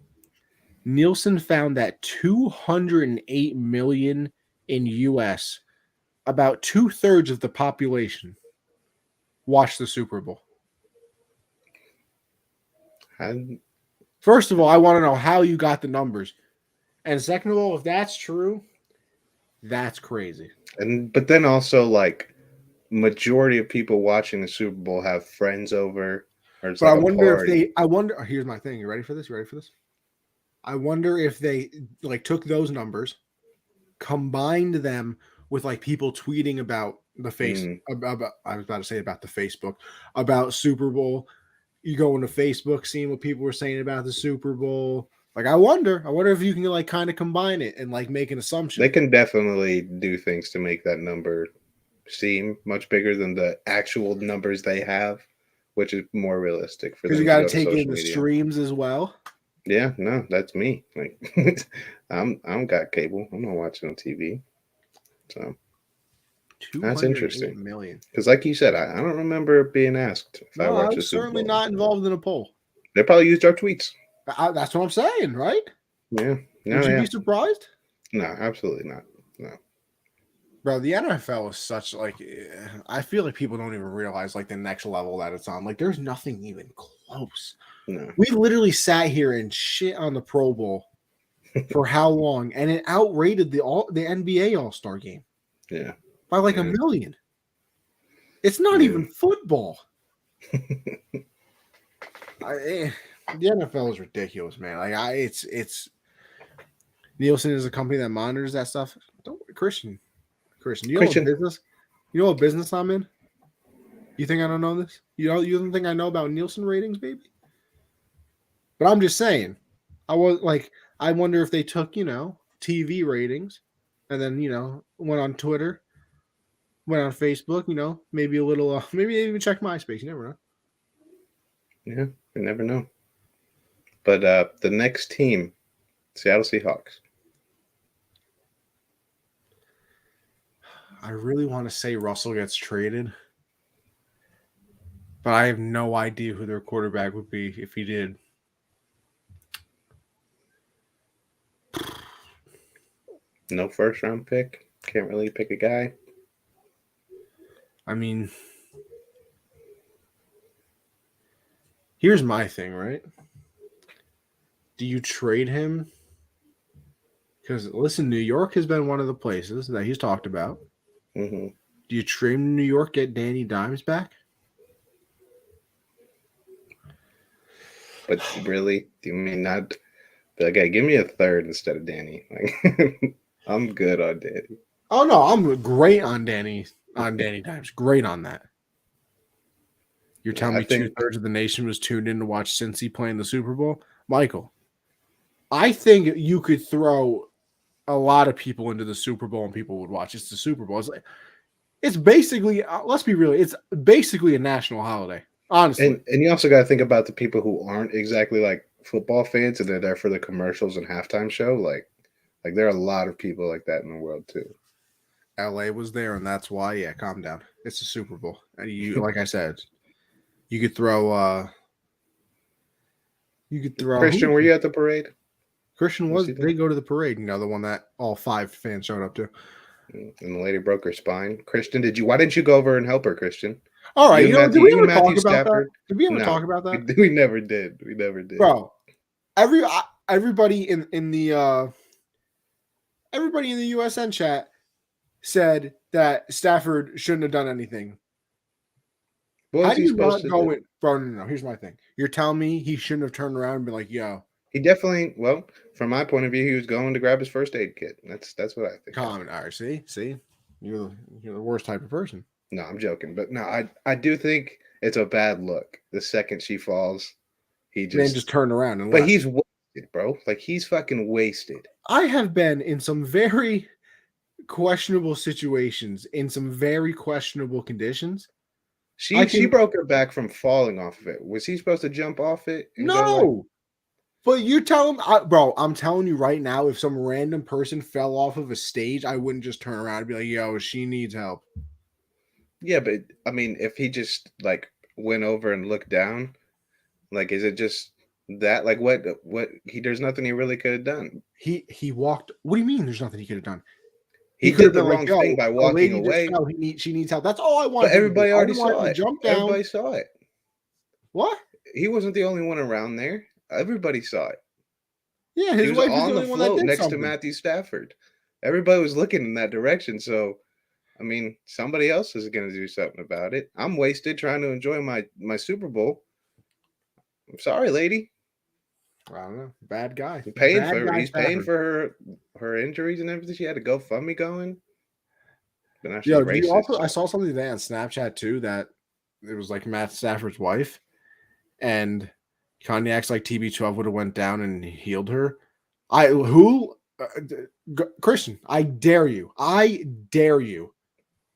Nielsen found that 208 million in U.S., about 2/3 of the population, watched the Super Bowl. First of all, I want to know how you got the numbers. And second of all, if that's true, that's crazy. But then also, like, majority of people watching the Super Bowl have friends over. Or but like I wonder. Here's my thing. You ready for this? I wonder if they like took those numbers, combined them with like people tweeting about the about the Facebook about Super Bowl. You go into Facebook, seeing what people were saying about the Super Bowl. Like, I wonder if you can like kind of combine it and like make an assumption. They can definitely do things to make that number seem much bigger than the actual numbers they have, which is more realistic for them. Because you got to take in the streams as well. Yeah, no, that's me. Like, I'm got cable. I'm not watching on TV. So that's interesting. Because, like you said, I don't remember being asked if I watched the Super Bowl. Certainly not involved in a poll. They probably used our tweets. That's what I'm saying, right? Yeah. Would you be surprised? No, absolutely not. No. Bro, the NFL is such like I feel like people don't even realize like the next level that it's on. Like, there's nothing even close. No. We literally sat here and shit on the Pro Bowl for how long, and it outrated the NBA All-Star game. Yeah. By like 1 million. It's not even football. The NFL is ridiculous, man. Like it's Nielsen is a company that monitors that stuff. Christian, you know what business I'm in? You think I don't know this? You don't think I know about Nielsen ratings, baby? But I'm just saying. I wonder if they took, TV ratings and then, went on Twitter, went on Facebook, maybe a little maybe even check MySpace, you never know. Yeah, you never know. But the next team, Seattle Seahawks. I really want to say Russell gets traded, but I have no idea who their quarterback would be if he did. No first-round pick. Can't really pick a guy. I mean, here's my thing, right? Do you trade him? Because, listen, New York has been one of the places that he's talked about. Mm-hmm. Do you trade him to New York, get Danny Dimes back? But really, do you mean not? Okay, give me a third instead of Danny. Like, I'm good on Danny. Oh no, I'm great on Danny Dimes. Great on that. You're telling me 2/3 of the nation was tuned in to watch Cincy playing the Super Bowl, Michael? I think you could throw a lot of people into the Super Bowl and people would watch. It's the Super Bowl. It's basically, let's be real, it's basically a national holiday. Honestly. And you also got to think about the people who aren't exactly like football fans and they're there for the commercials and halftime show. Like there are a lot of people like that in the world too. LA was there, and that's why. Yeah, calm down. It's a Super Bowl, and you, like I said, you could throw. Christian, were you at the parade? Christian was. They go to the parade. The one that all 5 fans showed up to. And the lady broke her spine. Christian, why didn't you go over and help her, Christian? All right, did we ever talk about that? Did we ever talk about that? We never did. We never did. Bro, everybody in the everybody in the USN chat said that Stafford shouldn't have done anything. What was he supposed to do? Bro, no. Here's my thing. You're telling me he shouldn't have turned around and been like, yo. He definitely, from my point of view, he was going to grab his first aid kit. That's what I think. Common. All right, see? You're the worst type of person. No, I'm joking. But no, I do think it's a bad look. The second she falls, he just turned around and left. He's wasted, bro. Like, he's fucking wasted. I have been in some very questionable situations, in some very questionable conditions. She broke her back from falling off of it. Was he supposed to jump off it? No. But you tell him, bro, I'm telling you right now, if some random person fell off of a stage, I wouldn't just turn around and be like, yo, she needs help. Yeah, but I mean, if he just like went over and looked down, like, is it just that? Like, what there's nothing he really could have done. He walked. What do you mean there's nothing he could have done? He did the wrong thing by walking away. She needs help. That's all I want. But everybody already saw it. Jump down. Everybody saw it. What? He wasn't the only one around there. Everybody saw it. Yeah, his wife was on the the float next to Matthew Stafford. Everybody was looking in that direction. So, I mean, somebody else is going to do something about it. I'm wasted trying to enjoy my Super Bowl. I'm sorry, lady. I don't know. Bad guy. He's paying for her injuries and everything. She had a GoFundMe going. Yo, I saw something today on Snapchat too that it was like Matt Stafford's wife, and Kanye acts like TB12 would have went down and healed her. Christian, I dare you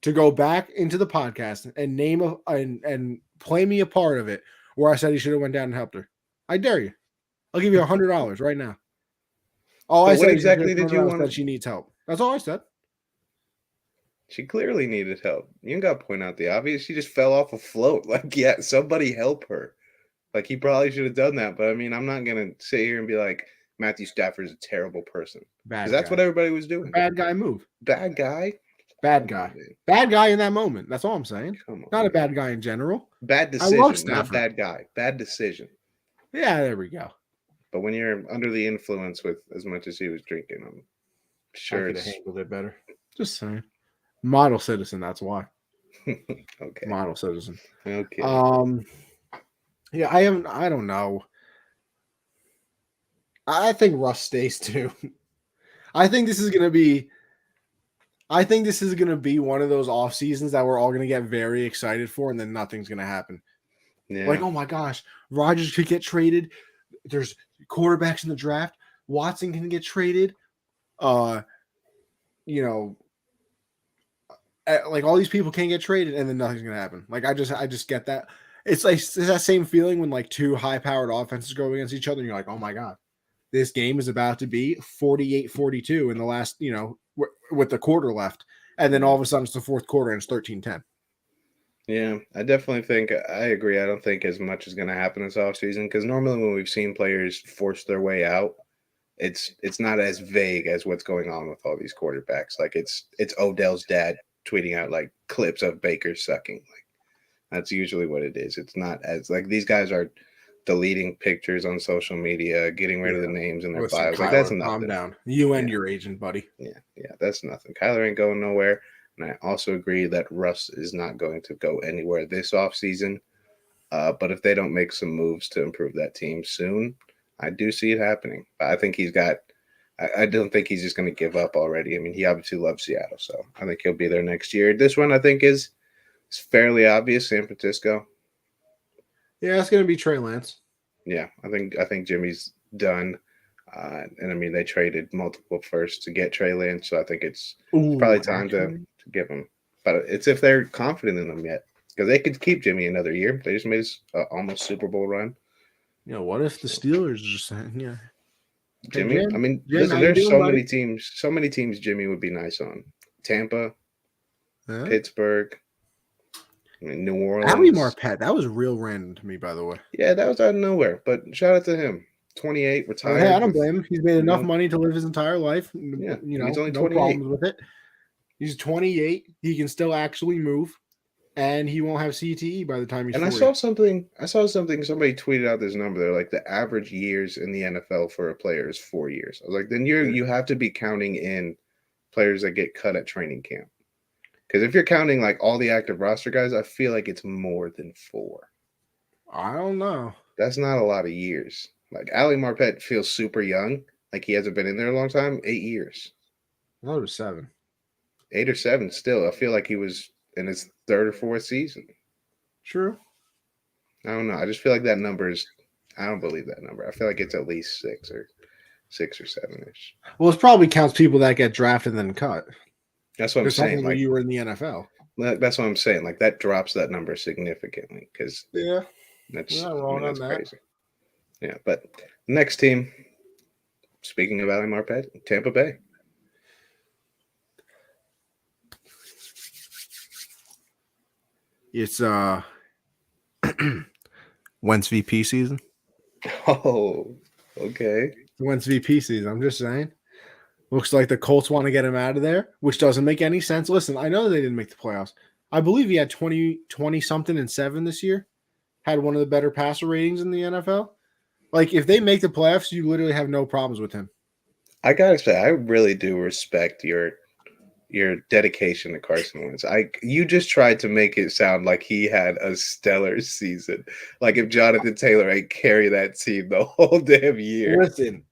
to go back into the podcast and name and play me a part of it where I said he should have went down and helped her. I dare you. I'll give you $100 right now. All I said exactly did you want? That she needs help. That's all I said. She clearly needed help. You ain't got to point out the obvious. She just fell off a float. Like, yeah, somebody help her. Like, he probably should have done that. But I mean, I'm not gonna sit here and be like, Matthew Stafford is a terrible person. Because that's what everybody was doing. Bad guy move. Bad guy. Bad guy. Bad guy in that moment. That's all I'm saying. Not a bad guy in general. Bad decision. Not bad guy. Bad decision. Yeah, there we go. But when you're under the influence with as much as he was drinking, I'm sure I could have handled it better. Just saying. Model citizen, that's why. Okay. Model citizen. Okay. Yeah, I don't know. I think Russ stays too. I think this is gonna be one of those off seasons that we're all gonna get very excited for, and then nothing's gonna happen. Yeah. Like, oh my gosh, Rodgers could get traded. There's quarterbacks in the draft. Watson can get traded. Like all these people can't get traded, and then nothing's gonna happen. Like I just get that. It's that same feeling when like two high-powered offenses go against each other, and you're like, oh my god, this game is about to be 48-42 in the last, with the quarter left, and then all of a sudden it's the fourth quarter and it's 13-10. Yeah, I definitely think I agree. I don't think as much is going to happen this offseason because normally when we've seen players force their way out, it's not as vague as what's going on with all these quarterbacks. Like it's Odell's dad tweeting out like clips of Baker sucking. Like that's usually what it is. It's not as like these guys are deleting pictures on social media, getting rid of the names in their bios. Like that's nothing. Calm down. You and your agent, buddy. Yeah, that's nothing. Kyler ain't going nowhere. And I also agree that Russ is not going to go anywhere this offseason. But if they don't make some moves to improve that team soon, I do see it happening. But I think I don't think he's just going to give up already. I mean, he obviously loves Seattle, so I think he'll be there next year. This one I think is fairly obvious, San Francisco. Yeah, it's going to be Trey Lance. Yeah, I think Jimmy's done. And I mean, they traded multiple firsts to get Trey Lance, so I think it's probably time to give him. But it's if they're confident in him yet. Because they could keep Jimmy another year. They just made a almost Super Bowl run. Yeah, what if the Steelers just Jimmy? Hey, Jim, I mean, Jim, listen, how you there's doing, buddy? so many teams Jimmy would be nice on. Tampa, Huh? Pittsburgh, I mean, New Orleans. Ali Marpet, that was real random to me, by the way. Yeah, that was out of nowhere. But shout out to him. 28, retired. Hey, I don't blame him. He's made enough money to live his entire life. Yeah, You know, he's only no 28. problems with it. He's 28. He can still actually move, and he won't have CTE by the time he's 40. I saw something. Somebody tweeted out this number. They're like, the average years in the NFL for a player is 4 years. I was like, then you have to be counting in players that get cut at training camp. Because if you're counting like all the active roster guys, I feel like it's more than 4. I don't know. That's not a lot of years. Like Ali Marpet feels super young. Like he hasn't been in there a long time. 8 years. I thought it was 7. 8 or 7 still. I feel like he was in his 3rd or 4th season. True. I don't know. I just feel like that number is – I don't believe that number. I feel like it's at least 6 or 7-ish. Well, it probably counts people that get drafted and then cut. That's what I'm saying. Like you were in the NFL. That's what I'm saying. Like that drops that number significantly because that's not wrong that's on that. crazy. Yeah, but next team, speaking of Ali Marpet, Tampa Bay. It's Wentz VP season. Oh, okay. Wentz VP season. I'm just saying. Looks like the Colts want to get him out of there, which doesn't make any sense. Listen, I know they didn't make the playoffs. I believe he had 20 something and 7 this year. Had one of the better passer ratings in the NFL. Like, if they make the playoffs, you literally have no problems with him. I gotta say, I really do respect your dedication to Carson Wentz. You just tried to make it sound like he had a stellar season. Like if Jonathan Taylor ain't carry that team the whole damn year. Listen,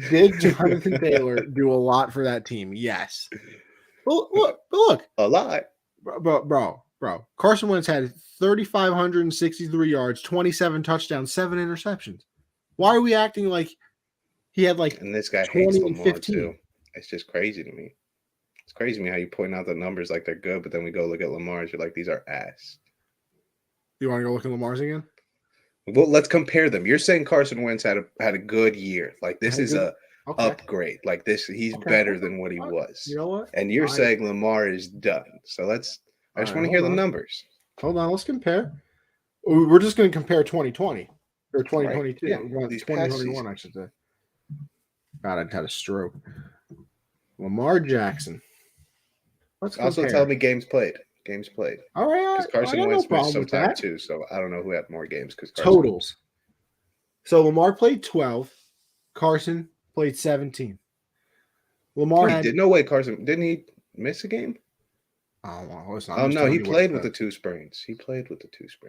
did Jonathan Taylor do a lot for that team? Yes. Well, look. A lot. Bro. Carson Wentz had 3,563 yards, 27 touchdowns, 7 interceptions. Why are we acting like he had like and this guy 20 hates and Lamar 15? Too. It's just crazy to me. It's crazy to me how you point out the numbers like they're good, but then we go look at Lamar's. You're like, these are ass. You want to go look at Lamar's again? Well, let's compare them. You're saying Carson Wentz had a good year. Like this is a upgrade. Like this, he's better than what he was. You know what? And you're saying Lamar is done. So I just want to hear the numbers. Hold on, let's compare. We're just going to compare 2020 or 2022. Right. Yeah, 2021, I should say. God, I had a stroke. Lamar Jackson. Let's compare. Also tell me games played. All right. Because Carson Wentz missed some time too, so I don't know who had more games. Because totals. So Lamar played 12. Carson played 17. Lamar did no way. Carson didn't he miss a game? Oh, well, listen, oh no, he played with the 2 sprains.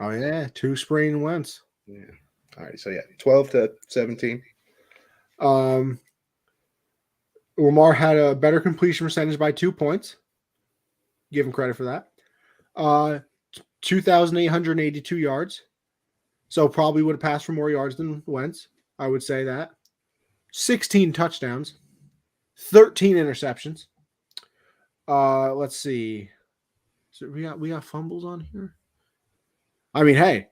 Oh yeah, 2 sprain Wentz. Yeah. All right, so yeah, 12 to 17. Lamar had a better completion percentage by 2 points. Give him credit for that. 2,882 yards. So probably would have passed for more yards than Wentz. I would say that. 16 touchdowns. 13 interceptions. Let's see. So we got fumbles on here. I mean, hey,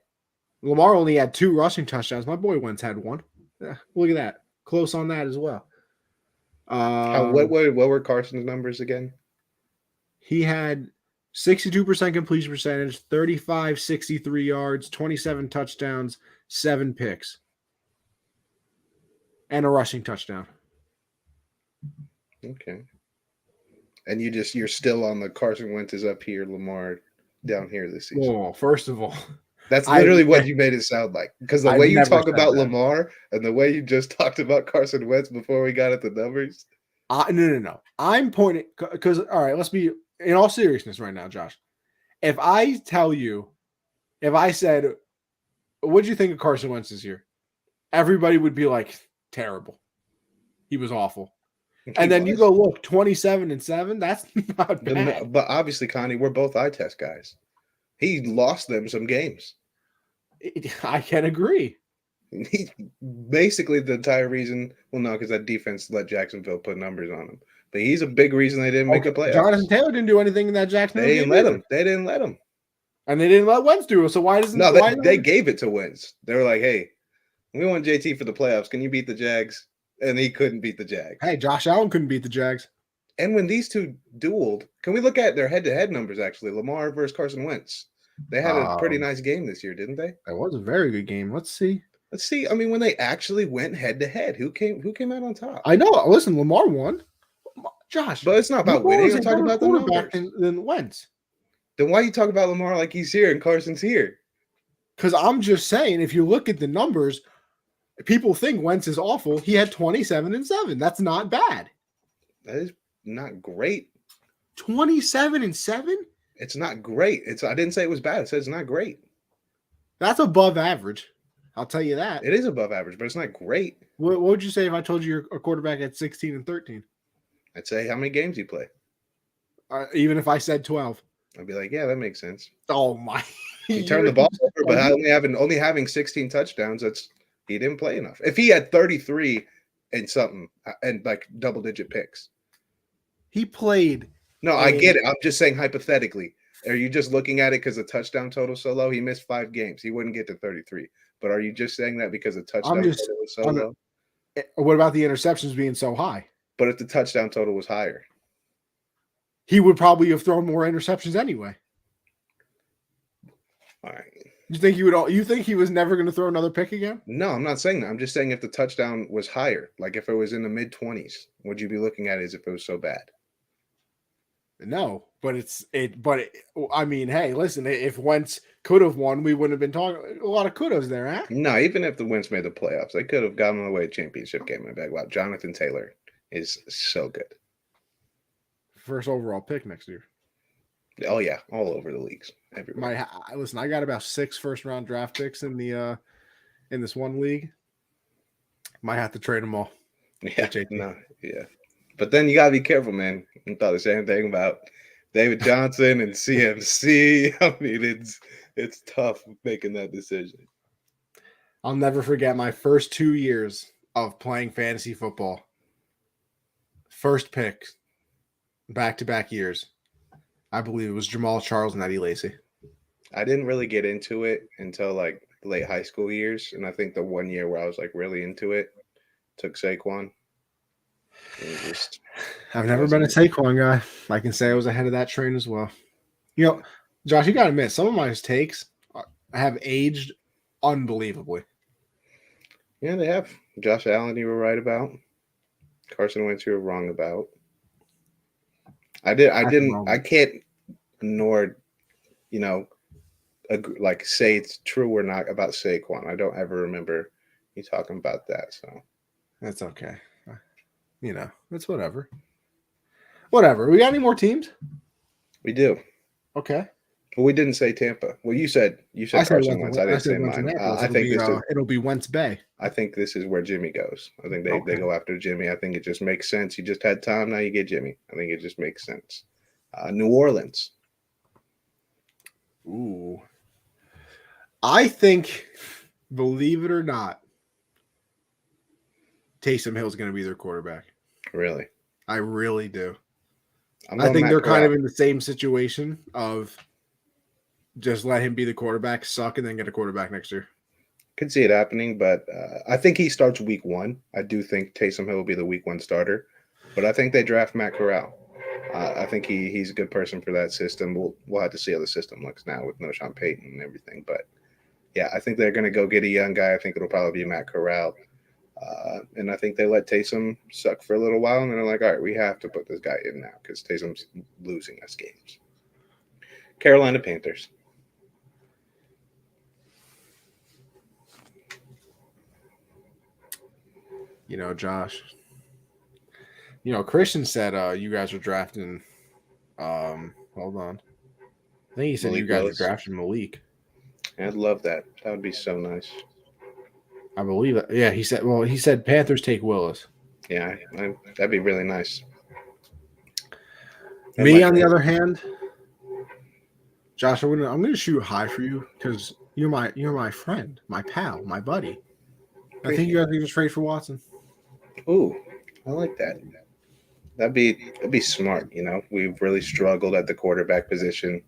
Lamar only had 2 rushing touchdowns. My boy Wentz had 1. Look at that. Close on that as well. What were Carson's numbers again? He had 62% completion percentage, 63 yards, 27 touchdowns, 7 picks, and a rushing touchdown. Okay. And you're still on the Carson Wentz is up here, Lamar down here this season. Well, first of all, that's literally what you made it sound like. Because the way you talk about Lamar and the way you just talked about Carson Wentz before we got at the numbers. No. I'm pointing because, all right, let's be in all seriousness right now, Josh. If I said, what'd you think of Carson Wentz this year? Everybody would be like, terrible. He was awful. And then you go look, 27-7. That's not bad. But obviously, Connie, we're both eye test guys. He lost them some games. I can agree. He basically the entire reason. Well, no, because that defense let Jacksonville put numbers on him. But he's a big reason they didn't make the playoffs. Jonathan Taylor didn't do anything in that Jacksonville game. They didn't let him. And they didn't let Wentz do it. So why doesn't they gave it to Wentz? They were like, hey, we want JT for the playoffs. Can you beat the Jags? And he couldn't beat the Jags. Hey, Josh Allen couldn't beat the Jags. And when these two dueled, can we look at their head-to-head numbers, actually? Lamar versus Carson Wentz. They had a pretty nice game this year, didn't they? That was a very good game. Let's see. I mean, when they actually went head-to-head, who came out on top? I know. Listen, Lamar won. Josh. But it's not about winning. I'm talking about the numbers. Than Wentz. Then why you talk about Lamar like he's here and Carson's here? Because I'm just saying, if you look at the numbers, people think Wentz is awful. He had 27-7. That's not bad. That is not great. 27-7? It's not great. I didn't say it was bad. I said it's not great. That's above average. I'll tell you that. It is above average, but it's not great. What would you say if I told you you're a quarterback at 16-13? I'd say how many games you play. Even if I said 12. I'd be like, yeah, that makes sense. Oh my! He turned the ball over, but only having 16 touchdowns. He didn't play enough. If he had 33 and something and like double-digit picks, he played. No, I get it. I'm just saying hypothetically. Are you just looking at it because the touchdown total so low? He missed 5 games. He wouldn't get to 33. But are you just saying that because the touchdown total was so low? What about the interceptions being so high? But if the touchdown total was higher, he would probably have thrown more interceptions anyway. All right. You think he was never going to throw another pick again? No, I'm not saying that. I'm just saying if the touchdown was higher, like if it was in the mid-20s, would you be looking at it as if it was so bad? No, I mean, hey, listen, if Wentz could have won, we wouldn't have been talking a lot of kudos there, huh? No, even if the Wentz made the playoffs, they could have gotten away a championship game in the bag. Wow, Jonathan Taylor is so good. First overall pick next year. Oh yeah, all over the leagues. Everywhere. Listen, I got about 6 first-round draft picks in this one league. Might have to trade them all. Yeah, yeah. But then you gotta be careful, man. I thought the same thing about David Johnson and CMC. I mean, it's tough making that decision. I'll never forget my first 2 years of playing fantasy football. First pick, back-to-back years. I believe it was Jamal Charles and Eddie Lacy. I didn't really get into it until like late high school years, and I think the 1 year where I was like really into it took Saquon. I've never been a Saquon guy. I can say I was ahead of that train as well. You know, Josh, you got to admit, some of my takes have aged unbelievably. Yeah, they have. Josh Allen, you were right about. Carson Wentz, you were wrong about. I can't nor, like say it's true or not about Saquon. I don't ever remember you talking about that. So that's okay. It's whatever. Whatever. We got any more teams? We do. Okay. But we didn't say Tampa. Well, you said Carson Wentz. I didn't say mine. I think it'll be Wentz Bay. I think this is where Jimmy goes. I think they go after Jimmy. I think it just makes sense. You just had time. Now you get Jimmy. I think it just makes sense. New Orleans. Ooh. I think, believe it or not, Taysom Hill is going to be their quarterback. Really? I really do. I think they're kind of in the same situation of just let him be the quarterback, suck, and then get a quarterback next year. Could see it happening, but I think he starts week 1. I do think Taysom Hill will be the week 1 starter, but I think they draft Matt Corral. I think he's a good person for that system. We'll have to see how the system looks now with no Sean Payton and everything, but yeah, I think they're going to go get a young guy. I think it'll probably be Matt Corral. And I think they let Taysom suck for a little while, and then they're like, all right, we have to put this guy in now because Taysom's losing us games. Carolina Panthers. Josh, Christian said you guys are drafting hold on. I think he said Malik you guys are drafting Malik. I'd love that. That would be so nice. I believe it. Yeah, he said Panthers take Willis. Yeah, that'd be really nice. Me, on the other hand, Josh, I'm gonna shoot high for you because you're my friend, my pal, my buddy. I think you guys can just trade for Watson. Ooh, I like that. That'd be smart. We've really struggled at the quarterback position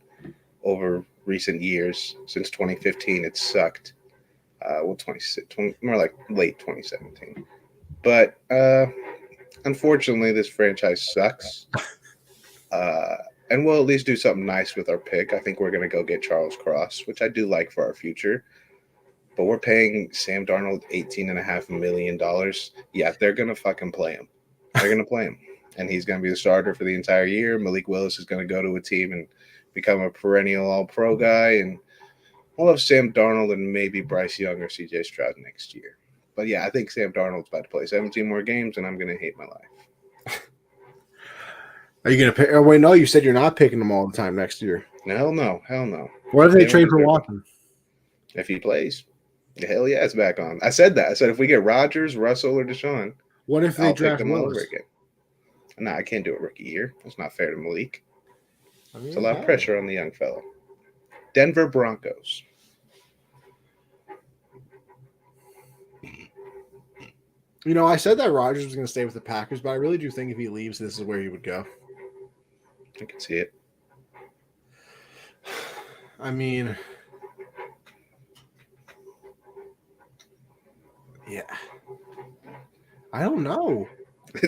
over recent years. Since 2015, it sucked. 20, more like late 2017. But unfortunately, this franchise sucks. And we'll at least do something nice with our pick. I think we're going to go get Charles Cross, which I do like for our future. But we're paying Sam Darnold $18.5 million. Yeah, they're going to fucking play him. They're going to play him. And he's going to be the starter for the entire year. Malik Willis is going to go to a team and become a perennial all-pro guy. And we'll have Sam Darnold and maybe Bryce Young or C.J. Stroud next year. But yeah, I think Sam Darnold's about to play 17 more games, and I'm going to hate my life. Are you going to pick? Oh, wait, no, you said you're not picking him all the time next year. Hell no. What if they trade for Watson? If he plays. Hell yeah, it's back on. I said that. I said if we get Rodgers, Russell, or Deshaun, what if they draft him all over again? No, I can't do a rookie year. That's not fair to Malik. It's a lot of pressure on the young fellow. Denver Broncos. You know, I said that Rodgers was going to stay with the Packers, but I really do think if he leaves, this is where he would go. I can see it. I mean, yeah. I don't know.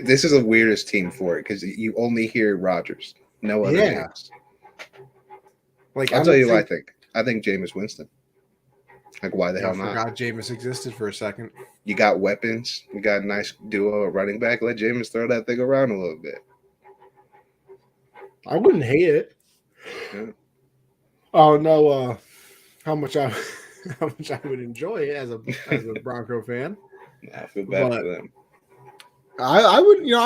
This is the weirdest team for it because you only hear Rodgers. No other names. Like, I'll tell you what I think. I think Jameis Winston. Like, why the hell not? I forgot Jameis existed for a second. You got weapons. You got a nice duo at running back. Let Jameis throw that thing around a little bit. I wouldn't hate it. Yeah. Oh no, how much I would enjoy it as a Bronco fan. I feel bad for them. I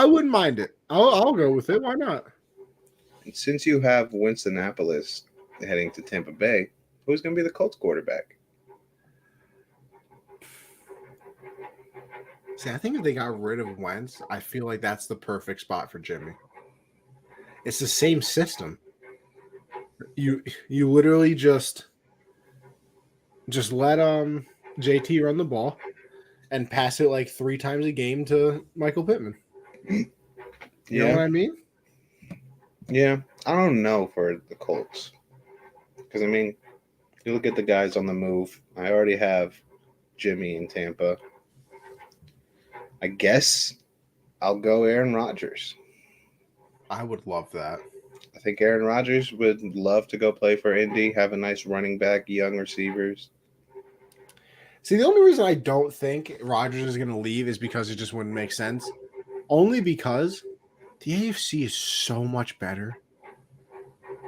wouldn't mind it. I'll go with it. Why not? Since you have Winston-Annapolis heading to Tampa Bay, who's going to be the Colts quarterback? See, I think if they got rid of Wentz, I feel like that's the perfect spot for Jimmy. It's the same system. You literally just let JT run the ball and pass it like 3 times a game to Michael Pittman. You know what I mean? Yeah, I don't know for the Colts. Because, I mean, you look at the guys on the move. I already have Jimmy in Tampa. I guess I'll go Aaron Rodgers. I would love that. I think Aaron Rodgers would love to go play for Indy, have a nice running back, young receivers. See, the only reason I don't think Rodgers is going to leave is because it just wouldn't make sense. Only because the AFC is so much better.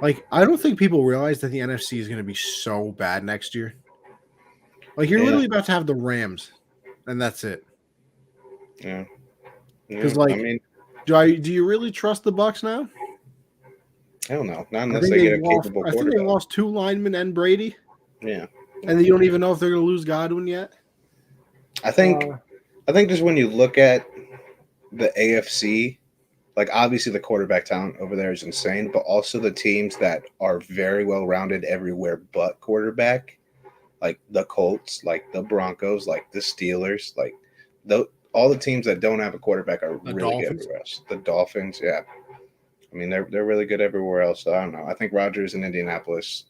Like, I don't think people realize that the NFC is going to be so bad next year. Like, you're literally about to have the Rams, and that's it. Yeah. Because, like, I mean, do you really trust the Bucs now? Hell no. Not unless they get a capable quarterback. I think they lost 2 linemen and Brady. Yeah. And then you don't even know if they're going to lose Godwin yet. I think just when you look at the AFC, like obviously the quarterback talent over there is insane, but also the teams that are very well rounded everywhere but quarterback, like the Colts, like the Broncos, like the Steelers, like all the teams that don't have a quarterback are really good everywhere else. The Dolphins, yeah. I mean, they're really good everywhere else. So I don't know. I think Rodgers in Indianapolis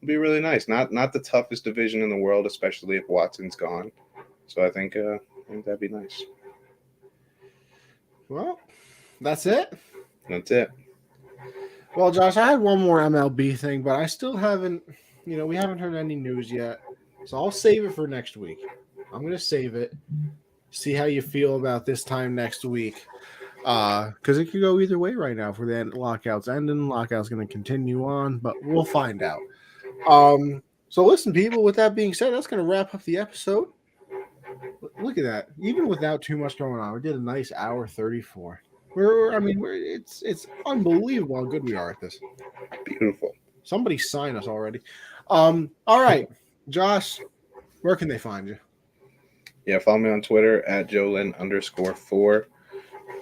would be really nice. Not the toughest division in the world, especially if Watson's gone. So I think that'd be nice. Well, that's it. That's it. Well, Josh, I had one more MLB thing, but I still haven't, we haven't heard any news yet. So I'll save it for next week. I'm going to save it. See how you feel about this time next week. Because it could go either way right now for the lockout's ending. Lockout's going to continue on, but we'll find out. So listen, people, with that being said, that's going to wrap up the episode. Look at that. Even without too much going on, we did a nice hour 34. It's unbelievable how good we are at this. Beautiful. Somebody sign us already. All right, Josh, where can they find you? Yeah, follow me on Twitter at Jaylen_4.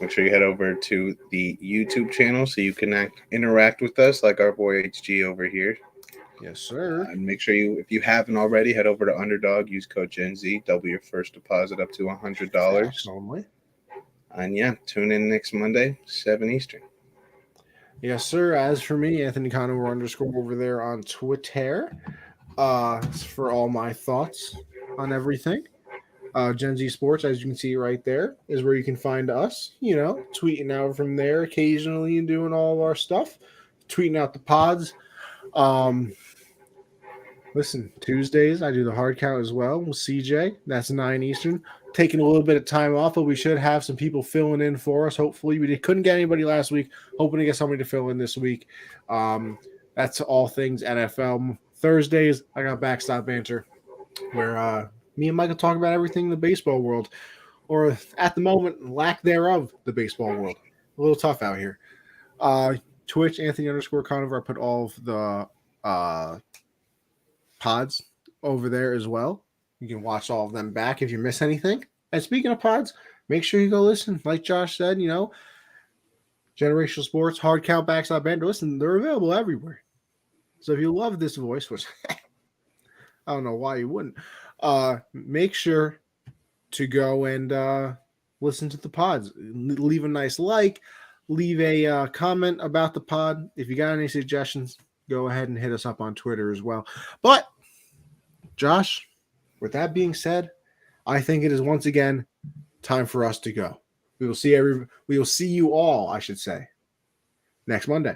Make sure you head over to the YouTube channel so you can interact with us like our boy HG over here. Yes, sir. And make sure if you haven't already, head over to Underdog. Use code GENZ. Double your first deposit up to $100. Only. And yeah, tune in next Monday, 7 Eastern. Yes, sir. As for me, Anthony Conover _ over there on Twitter. For all my thoughts on everything. GENZ Sports, as you can see right there, is where you can find us, tweeting out from there occasionally and doing all of our stuff, tweeting out the pods. Listen, Tuesdays, I do the hard count as well with CJ. That's 9 Eastern. Taking a little bit of time off, but we should have some people filling in for us. Hopefully, we couldn't get anybody last week. Hoping to get somebody to fill in this week. That's all things NFL. Thursdays, I got Backstop Banter, where me and Michael talk about everything in the baseball world, or at the moment, lack thereof, the baseball world. A little tough out here. Twitch, Anthony _ Conover. I put all of the pods over there as well. You can watch all of them back if you miss anything. And speaking of pods, make sure you go listen. Like Josh said, Generational Sports, Hard Count, Backstop Banter. Listen, they're available everywhere. So if you love this voice, which I don't know why you wouldn't, make sure to go and listen to the pods. Leave a nice like. Leave a comment about the pod. If you got any suggestions, go ahead and hit us up on Twitter as well. But, Josh, with that being said, I think it is once again time for us to go. We will see you all, I should say, next Monday.